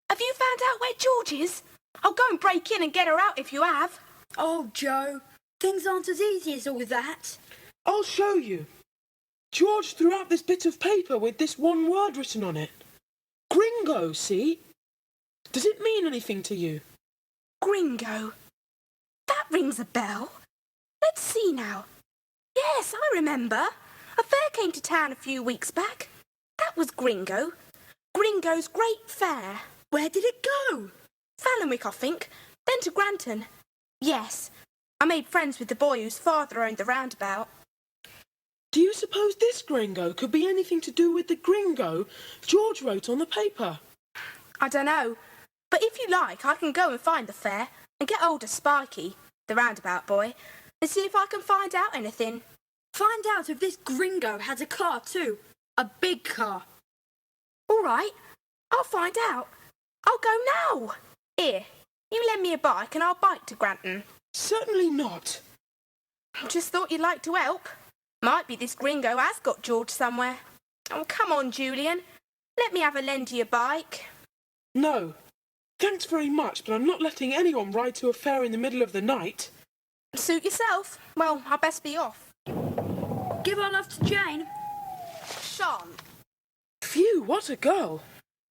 Have you found out where George is? I'll go and break in and get her out if you have. Oh, Joe, things aren't as easy as all that. I'll show you. George threw out this bit of paper with this one word written on it. Gringo, see? Does it mean anything to you? Gringo. That rings a bell. Let's see now. Yes, I remember. A fair came to town a few weeks back. That was Gringo. Gringo's Great Fair. Where did it go? Fallenwick, I think. Then to Granton. Yes. I made friends with the boy whose father owned the roundabout. Do you suppose this gringo could be anything to do with the gringo George wrote on the paper? I don't know. But if you like, I can go and find the fair and get hold of Spiky, the roundabout boy, and see if I can find out anything. Find out if this gringo has a car too. A big car. All right. I'll find out. I'll go now. Here, you lend me a bike and I'll bike to Granton. Certainly not. Just thought you'd like to help. Might be this gringo has got George somewhere. Oh, come on, Julian. Let me have a lend to your bike. No. Thanks very much, but I'm not letting anyone ride to a fair in the middle of the night. Suit yourself. Well, I'll best be off. Give our love to Jane. Sean. Phew, what a girl.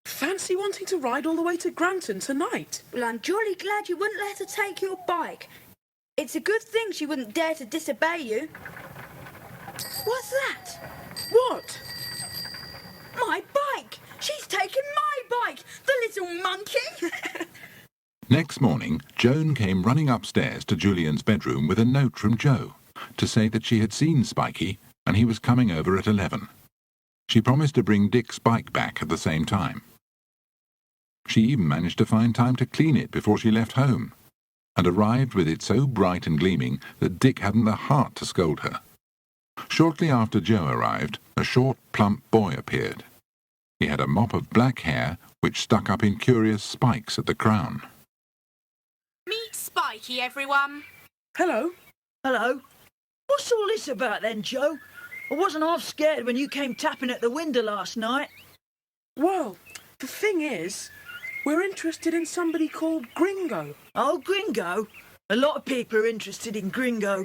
Fancy wanting to ride all the way to Granton tonight. Well, I'm jolly glad you wouldn't let her take your bike. It's a good thing she wouldn't dare to disobey you. What's that? What? My bike! She's taken my bike! The little monkey! Next morning, Joan came running upstairs to Julian's bedroom with a note from Joe to say that she had seen Spiky and he was coming over at 11. She promised to bring Dick's bike back at the same time. She even managed to find time to clean it before she left home, and arrived with it so bright and gleaming that Dick hadn't the heart to scold her. Shortly after Joe arrived, a short, plump boy appeared. He had a mop of black hair which stuck up in curious spikes at the crown. Meet Spiky, everyone. Hello. Hello. What's all this about then, Joe? I wasn't half scared when you came tapping at the window last night. Well, the thing is, we're interested in somebody called Gringo. Oh, Gringo? A lot of people are interested in Gringo.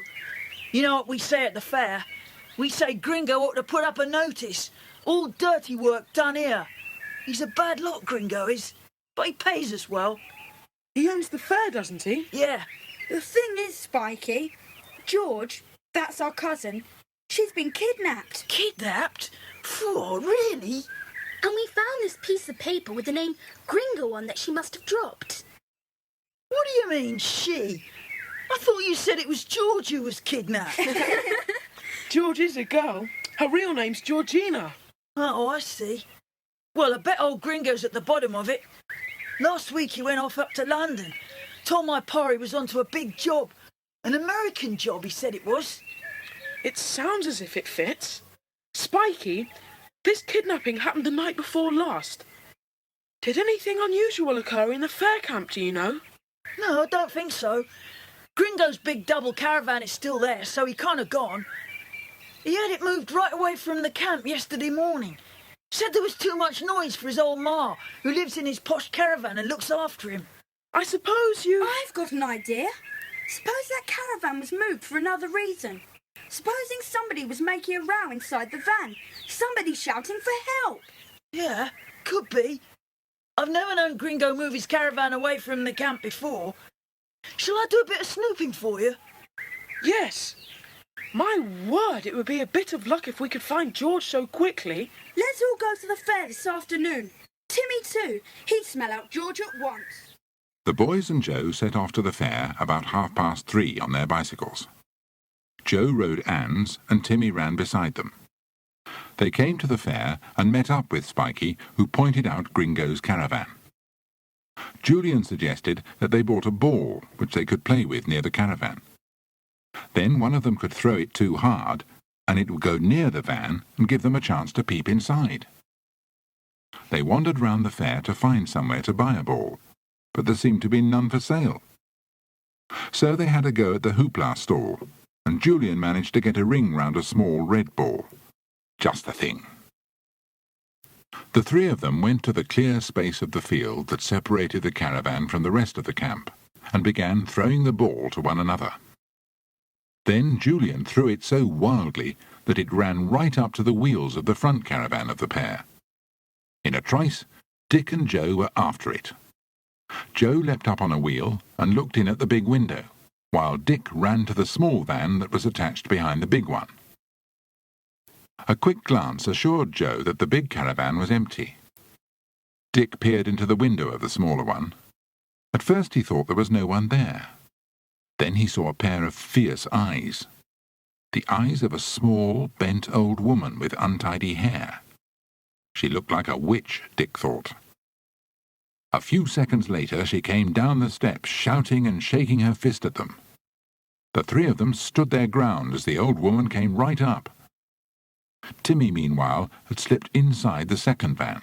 You know what we say at the fair? We say Gringo ought to put up a notice. All dirty work done here. He's a bad lot, Gringo is, but he pays us well. He owns the fair, doesn't he? Yeah. The thing is, Spiky, George, that's our cousin, she's been kidnapped. Kidnapped? Phew, really? And we found this piece of paper with the name Gringo on that she must have dropped. What do you mean, she? I thought you said it was George who was kidnapped. George is a girl. Her real name's Georgina. Oh, I see. Well, I bet old Gringo's at the bottom of it. Last week he went off up to London. Told my pa he was onto a big job. An American job, he said it was. It sounds as if it fits. Spiky, this kidnapping happened the night before last. Did anything unusual occur in the fair camp, do you know? No, I don't think so. Gringo's big double caravan is still there, so he can't have gone. He had it moved right away from the camp yesterday morning. Said there was too much noise for his old ma, who lives in his posh caravan and looks after him. I suppose you... I've got an idea. Suppose that caravan was moved for another reason. Supposing somebody was making a row inside the van. Somebody shouting for help. Yeah, could be. I've never known Gringo move his caravan away from the camp before. Shall I do a bit of snooping for you? Yes. My word, it would be a bit of luck if we could find George so quickly. Let's all go to the fair this afternoon. Timmy too. He'd smell out George at once. The boys and Joe set off to the fair about 3:30 on their bicycles. Joe rode Anne's and Timmy ran beside them. They came to the fair and met up with Spiky, who pointed out Gringo's caravan. Julian suggested that they bought a ball which they could play with near the caravan. Then one of them could throw it too hard, and it would go near the van and give them a chance to peep inside. They wandered round the fair to find somewhere to buy a ball, but there seemed to be none for sale. So they had a go at the hoopla stall, and Julian managed to get a ring round a small red ball. Just the thing. The three of them went to the clear space of the field that separated the caravan from the rest of the camp, and began throwing the ball to one another. Then Julian threw it so wildly that it ran right up to the wheels of the front caravan of the pair. In a trice, Dick and Joe were after it. Joe leapt up on a wheel and looked in at the big window, while Dick ran to the small van that was attached behind the big one. A quick glance assured Joe that the big caravan was empty. Dick peered into the window of the smaller one. At first he thought there was no one there. Then he saw a pair of fierce eyes. The eyes of a small, bent old woman with untidy hair. She looked like a witch, Dick thought. A few seconds later she came down the steps, shouting and shaking her fist at them. The three of them stood their ground as the old woman came right up. Timmy, meanwhile, had slipped inside the second van.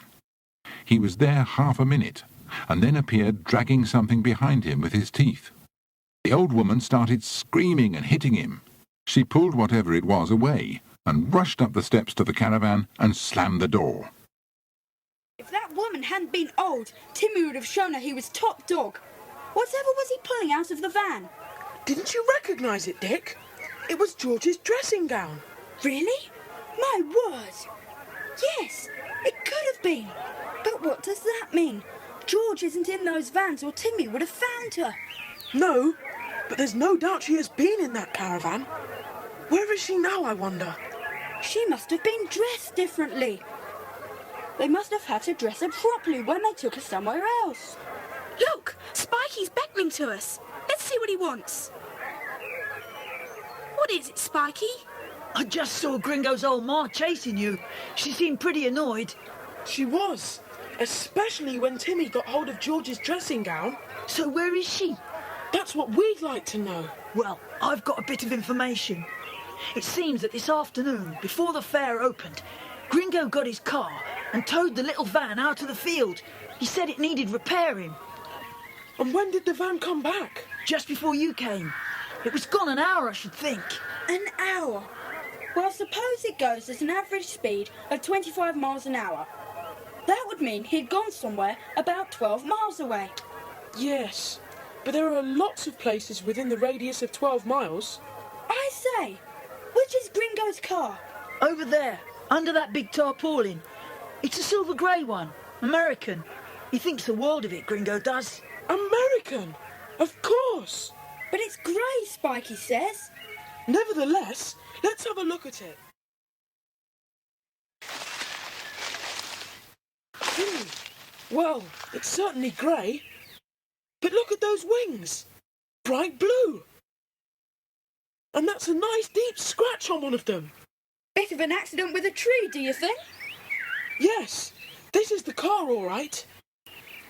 He was there half a minute, and then appeared dragging something behind him with his teeth. The old woman started screaming and hitting him. She pulled whatever it was away, and rushed up the steps to the caravan and slammed the door. If that woman hadn't been old, Timmy would have shown her he was top dog. Whatever was he pulling out of the van? Didn't you recognise it, Dick? It was George's dressing gown. Really? My word! Yes, it could have been. But what does that mean? George isn't in those vans or Timmy would have found her. No, but there's no doubt she has been in that caravan. Where is she now, I wonder? She must have been dressed differently. They must have had to dress her properly when they took her somewhere else. Look, Spikey's beckoning to us. Let's see what he wants. What is it, Spikey? I just saw Gringo's old ma chasing you. She seemed pretty annoyed. She was, especially when Timmy got hold of George's dressing gown. So where is she? That's what we'd like to know. Well, I've got a bit of information. It seems that this afternoon, before the fair opened, Gringo got his car and towed the little van out of the field. He said it needed repairing. And when did the van come back? Just before you came. It was gone an hour, I should think. An hour? Well, suppose it goes at an average speed of 25 miles an hour. That would mean he'd gone somewhere about 12 miles away. Yes, but there are lots of places within the radius of 12 miles. I say, which is Gringo's car? Over there, under that big tarpaulin. It's a silver grey one, American. He thinks the world of it, Gringo does. American? Of course. But it's grey, Spikey says. Nevertheless, let's have a look at it. Well, it's certainly grey. But look at those wings. Bright blue. And that's a nice deep scratch on one of them. Bit of an accident with a tree, do you think? Yes, this is the car, all right.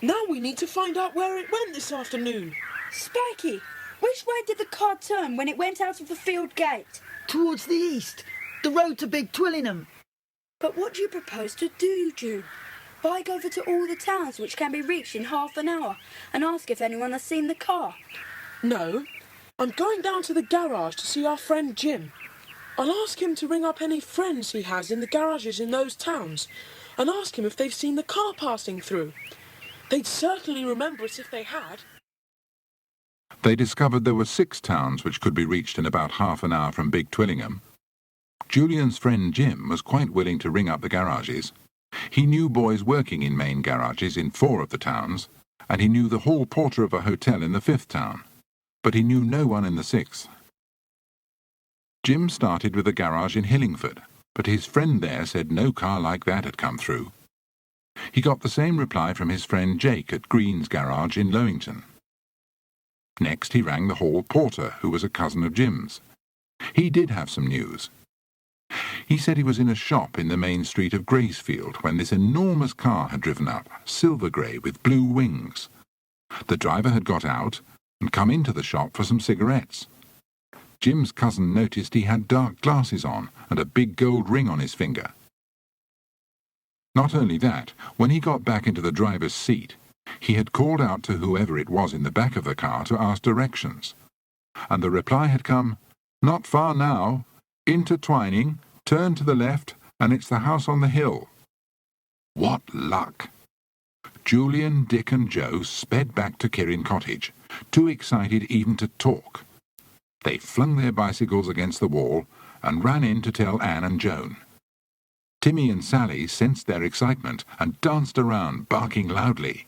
Now we need to find out where it went this afternoon. Spikey, which way did the car turn when it went out of the field gate? Towards the east, the road to Big Twillingham. But what do you propose to do, Jude? Bike over to all the towns which can be reached in half an hour and ask if anyone has seen the car? No, I'm going down to the garage to see our friend Jim. I'll ask him to ring up any friends he has in the garages in those towns and ask him if they've seen the car passing through. They'd certainly remember it if they had. They discovered there were 6 towns which could be reached in about half an hour from Big Twillingham. Julian's friend Jim was quite willing to ring up the garages. He knew boys working in main garages in 4 of the towns, and he knew the hall porter of a hotel in the 5th town, but he knew no one in the 6th. Jim started with a garage in Hillingford, but his friend there said no car like that had come through. He got the same reply from his friend Jake at Green's garage in Lowington. Next he rang the hall porter, who was a cousin of Jim's. He did have some news. He said he was in a shop in the main street of Gracefield when this enormous car had driven up, silver grey with blue wings. The driver had got out and come into the shop for some cigarettes. Jim's cousin noticed he had dark glasses on and a big gold ring on his finger. Not only that, when he got back into the driver's seat, he had called out to whoever it was in the back of the car to ask directions. And the reply had come, "Not far now, intertwining, turn to the left, and it's the house on the hill." What luck! Julian, Dick and Joe sped back to Kirin Cottage, too excited even to talk. They flung their bicycles against the wall and ran in to tell Anne and Joan. Timmy and Sally sensed their excitement and danced around, barking loudly.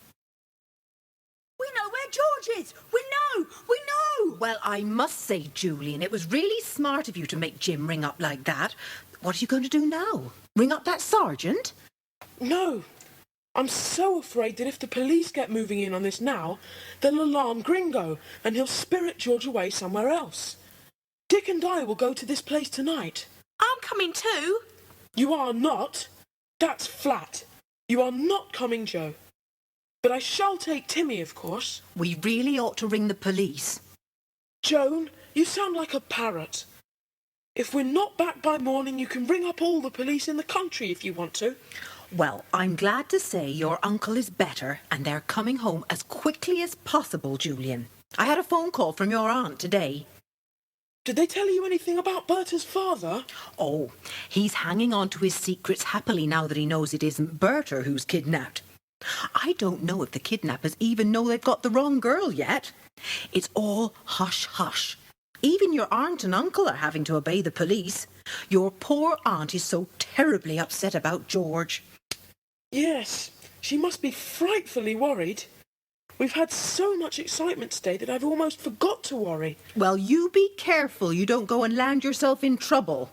We know where George is! We know! Well, I must say, Julian, it was really smart of you to make Jim ring up like that. What are you going to do now? Ring up that sergeant? No, I'm so afraid that if the police get moving in on this now, they'll alarm Gringo and he'll spirit George away somewhere else. Dick and I will go to this place tonight. I'm coming too. You are not. That's flat. You are not coming, Joe. But I shall take Timmy, of course. We really ought to ring the police. Joan, you sound like a parrot. If we're not back by morning, you can ring up all the police in the country if you want to. Well, I'm glad to say your uncle is better and they're coming home as quickly as possible, Julian. I had a phone call from your aunt today. Did they tell you anything about Berta's father? Oh, he's hanging on to his secrets happily now that he knows it isn't Berta who's kidnapped. I don't know if the kidnappers even know they've got the wrong girl yet. It's all hush-hush. Even your aunt and uncle are having to obey the police. Your poor aunt is so terribly upset about George. Yes, she must be frightfully worried. We've had so much excitement today that I've almost forgot to worry. Well, you be careful you don't go and land yourself in trouble.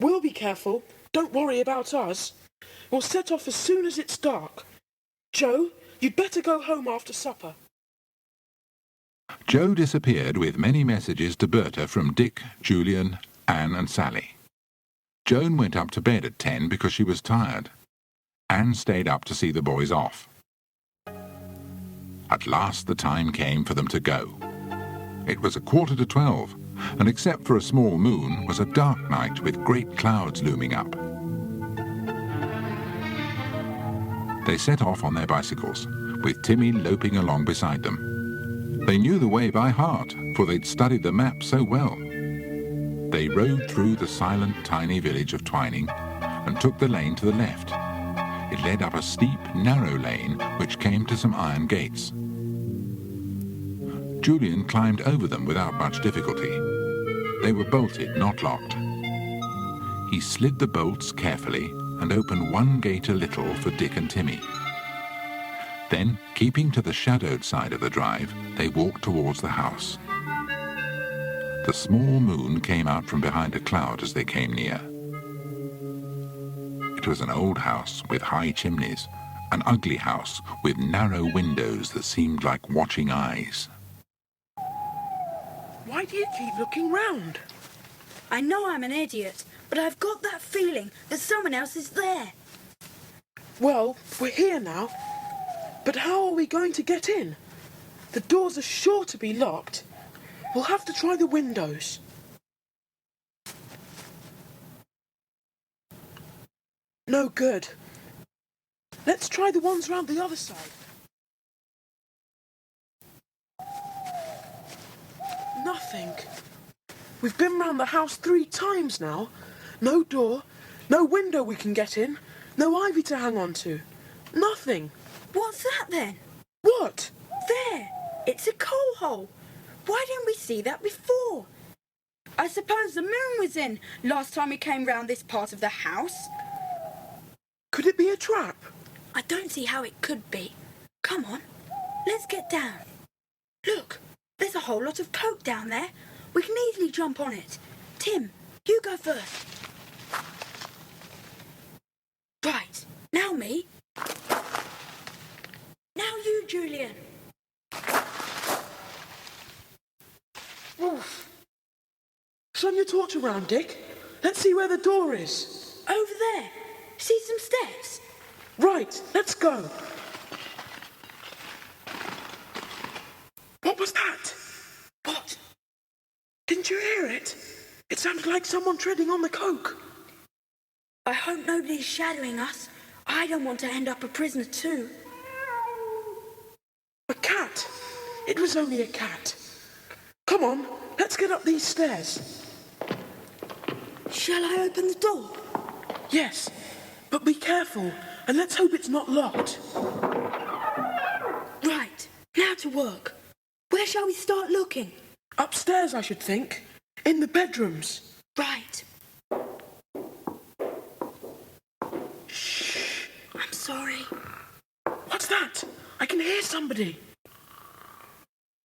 We'll be careful. Don't worry about us. We'll set off as soon as it's dark. Joe, you'd better go home after supper. Joe disappeared with many messages to Berta from Dick, Julian, Anne and Sally. Joan went up to bed at 10 because she was tired. Anne stayed up to see the boys off. At last the time came for them to go. It was 11:45, and except for a small moon, was a dark night with great clouds looming up. They set off on their bicycles, with Timmy loping along beside them. They knew the way by heart, for they'd studied the map so well. They rode through the silent, tiny village of Twining and took the lane to the left. It led up a steep, narrow lane which came to some iron gates. Julian climbed over them without much difficulty. They were bolted, not locked. He slid the bolts carefully and opened one gate a little for Dick and Timmy. Then, keeping to the shadowed side of the drive, they walked towards the house. The small moon came out from behind a cloud as they came near. It was an old house with high chimneys, an ugly house with narrow windows that seemed like watching eyes. Why do you keep looking round? I know I'm an idiot, but I've got that feeling that someone else is there. Well, we're here now. But how are we going to get in? The doors are sure to be locked. We'll have to try the windows. No good. Let's try the ones round the other side. Nothing. We've been round the house 3 times now. No door, no window we can get in, no ivy to hang on to. Nothing. What's that then? What? There! It's a coal hole. Why didn't we see that before? I suppose the moon was in last time we came round this part of the house. Could it be a trap? I don't see how it could be. Come on, let's get down. Look, there's a whole lot of coke down there. We can easily jump on it. Tim, you go first. Right, now me. Now you, Julian. Oof. Shine your torch around, Dick. Let's see where the door is. Over there. See some steps? Right, let's go. What was that? What? Didn't you hear it? It sounded like someone treading on the coke. I hope nobody's shadowing us. I don't want to end up a prisoner too. A cat. It was only a cat. Come on, let's get up these stairs. Shall I open the door? Yes, but be careful, and let's hope it's not locked. Right, now to work. Where shall we start looking? Upstairs, I should think. In the bedrooms. Right. Shh. I'm sorry. What's that? I can hear somebody.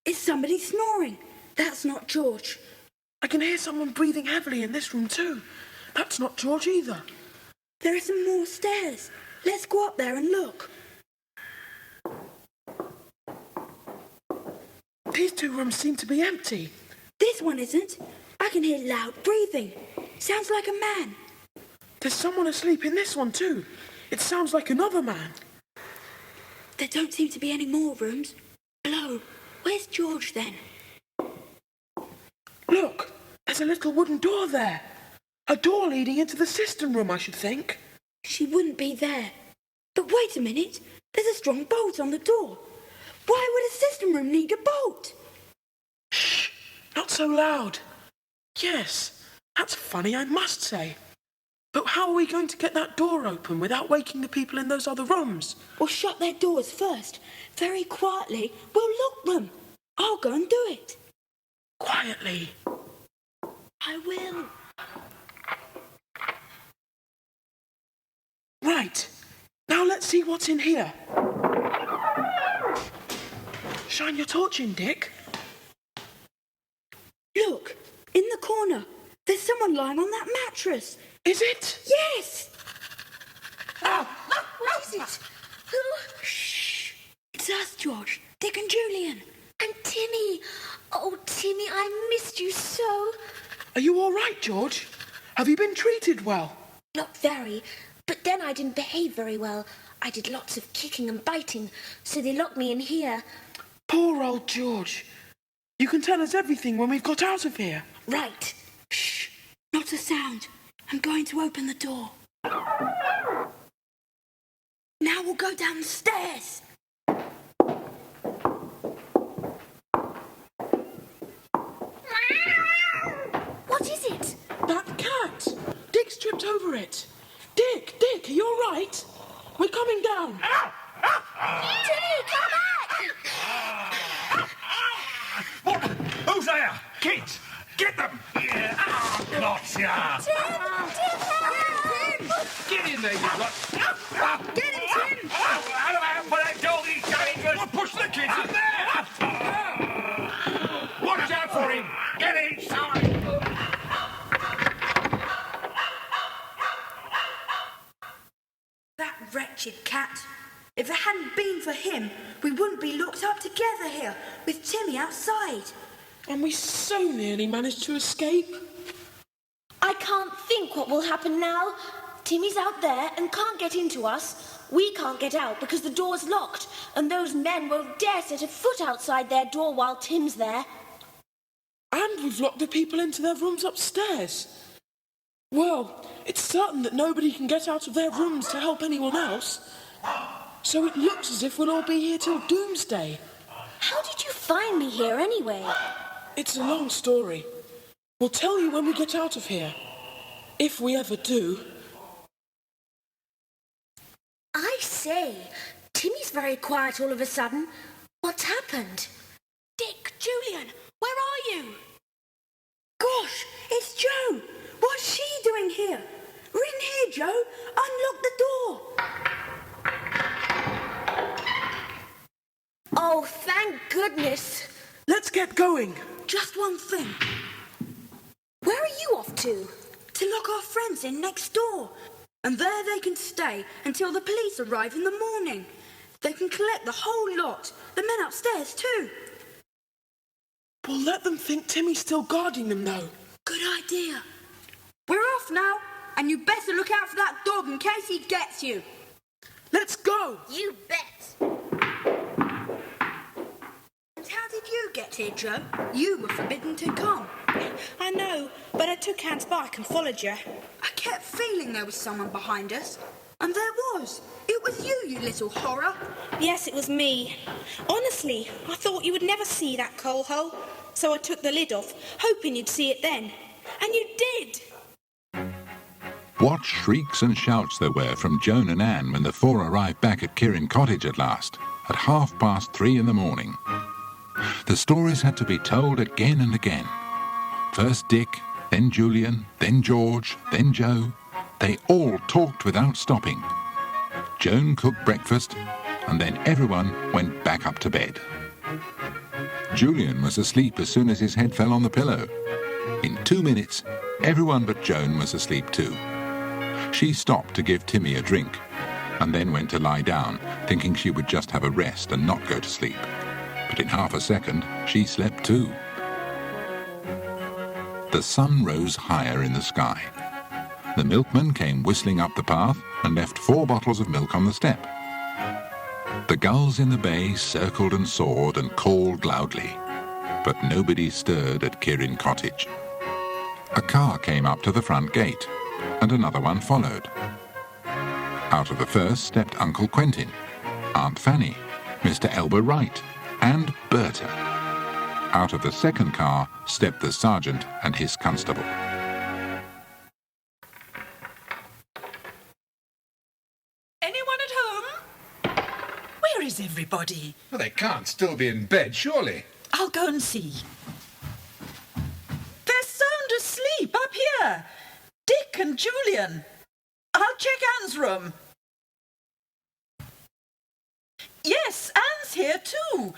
Is somebody snoring? That's not George. I can hear someone breathing heavily in this room too. That's not George either. There are some more stairs. Let's go up there and look. These two rooms seem to be empty. This one isn't. I can hear loud breathing. Sounds like a man. There's someone asleep in this one too. It sounds like another man. There don't seem to be any more rooms. Hello, where's George then? Look, there's a little wooden door there. A door leading into the cistern room, I should think. She wouldn't be there. But wait a minute. There's a strong bolt on the door. Why would a cistern room need a bolt? Shh, not so loud. Yes, that's funny, I must say. But how are we going to get that door open without waking the people in those other rooms? We'll shut their doors first. Very quietly. We'll lock them. I'll go and do it. Quietly. I will. Right. Now let's see what's in here. Shine your torch in, Dick. Look, in the corner. There's someone lying on that mattress. Is it? Yes! What is it? Who? Shh! It's us, George. Dick and Julian. And Timmy. Oh, Timmy, I missed you so. Are you all right, George? Have you been treated well? Not very. But then I didn't behave very well. I did lots of kicking and biting, so they locked me in here. Poor old George. You can tell us everything when we've got out of here. Right. Shh! Not a sound. I'm going to open the door. Now we'll go down the stairs. What is it? That cat! Dick tripped over it. Dick, are you all right? We're coming down. Timmy, come back! What? Who's there? Kids, get them! Yeah. Gotcha! Tim! Get in there, you lot! Get him, Tim! For that dog, he's dangerous! Well, push the kids in there! Watch out for him! Get inside! That wretched cat. If it hadn't been for him, we wouldn't be locked up together here, with Timmy outside. And we so nearly managed to escape. I can't think what will happen now. Timmy's out there and can't get into us. We can't get out because the door's locked, and those men won't dare set a foot outside their door while Tim's there. And we've locked the people into their rooms upstairs. Well, it's certain that nobody can get out of their rooms to help anyone else. So it looks as if we'll all be here till doomsday. How did you find me here anyway? It's a long story. We'll tell you when we get out of here. If we ever do. I say, Timmy's very quiet all of a sudden. What's happened? Dick, Julian, where are you? Gosh, it's Jo. What's she doing here? Ring here, Jo. Unlock the door. Oh, thank goodness. Let's get going. Just one thing. Where are you off to? To lock our friends in next door. And there they can stay until the police arrive in the morning. They can collect the whole lot. The men upstairs, too. We'll let them think Timmy's still guarding them, though. Good idea. We're off now, and you better look out for that dog in case he gets you. Let's go. You bet. And how did you get here, Jo? You were forbidden to come. I know, but I took Anne's bike and followed you. I kept feeling there was someone behind us. And there was. It was you, you little horror. Yes, it was me. Honestly, I thought you would never see that coal hole. So I took the lid off, hoping you'd see it then. And you did. What shrieks and shouts there were from Joan and Anne when the four arrived back at Kirin Cottage at last, at 3:30 in the morning. The stories had to be told again and again. First Dick, then Julian, then George, then Jo. They all talked without stopping. Joan cooked breakfast, and then everyone went back up to bed. Julian was asleep as soon as his head fell on the pillow. In 2 minutes, everyone but Joan was asleep too. She stopped to give Timmy a drink, and then went to lie down, thinking she would just have a rest and not go to sleep. but in half a second she slept too. The sun rose higher in the sky. The milkman came whistling up the path and left 4 bottles of milk on the step. The gulls in the bay circled and soared and called loudly, but nobody stirred at Kirin Cottage. A car came up to the front gate, and another one followed. Out of the first stepped Uncle Quentin, Aunt Fanny, Mr. Elber Wright, and Berta. Out of the second car stepped the sergeant and his constable. Anyone at home? Where is everybody? Well, they can't still be in bed, surely. I'll go and see. They're sound asleep up here. Dick and Julian. I'll check Anne's room. Yes, Anne's here too.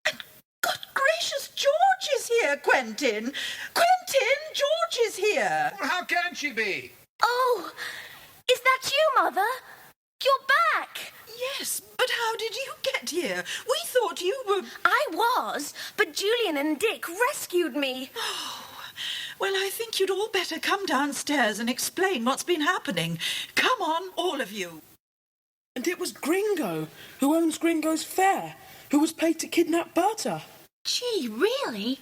And good gracious, George is here, Quentin. Quentin, George is here. Well, how can she be? Oh, is that you, Mother? You're back. Yes, but how did you get here? We thought you were... I was, but Julian and Dick rescued me. Oh, well, I think you'd all better come downstairs and explain what's been happening. Come on, all of you. And it was Gringo, who owns Gringo's Fair, who was paid to kidnap Berta. Gee, really?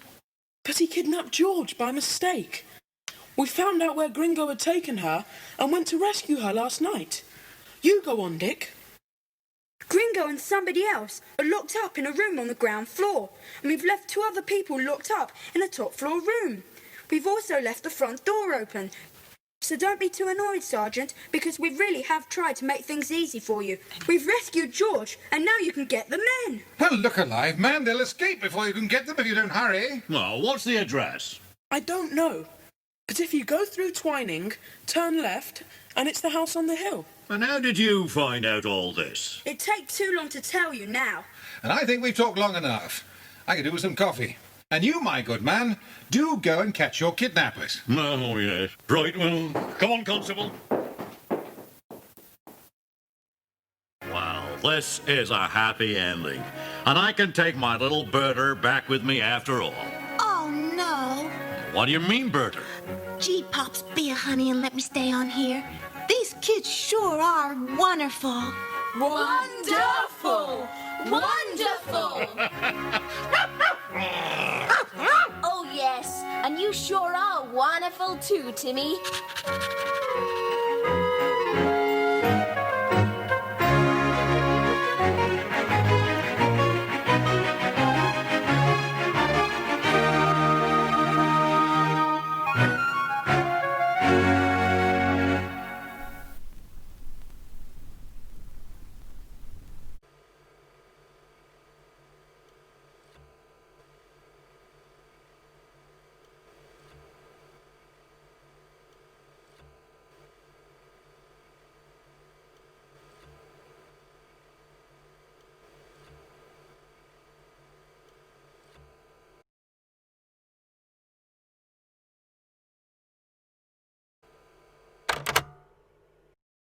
But he kidnapped George by mistake. We found out where Gringo had taken her and went to rescue her last night. You go on, Dick. Gringo and somebody else are locked up in a room on the ground floor, and we've left 2 other people locked up in a top floor room. We've also left the front door open. So don't be too annoyed, Sergeant, because we really have tried to make things easy for you. We've rescued George, and now you can get the men. Well, look alive, man. They'll escape before you can get them if you don't hurry. Well, what's the address? I don't know. But if you go through Twining, turn left, and it's the house on the hill. And how did you find out all this? It'd take too long to tell you now. And I think we've talked long enough. I could do with some coffee. And you, my good man, do go and catch your kidnappers. Oh, yes. Right, well, come on, Constable. Well, this is a happy ending. And I can take my little Berta back with me after all. Oh, no. What do you mean, Berta? Gee, Pops, be a honey and let me stay on here. These kids sure are wonderful. Wonderful! Wonderful! Oh, yes, and you sure are wonderful too, Timmy.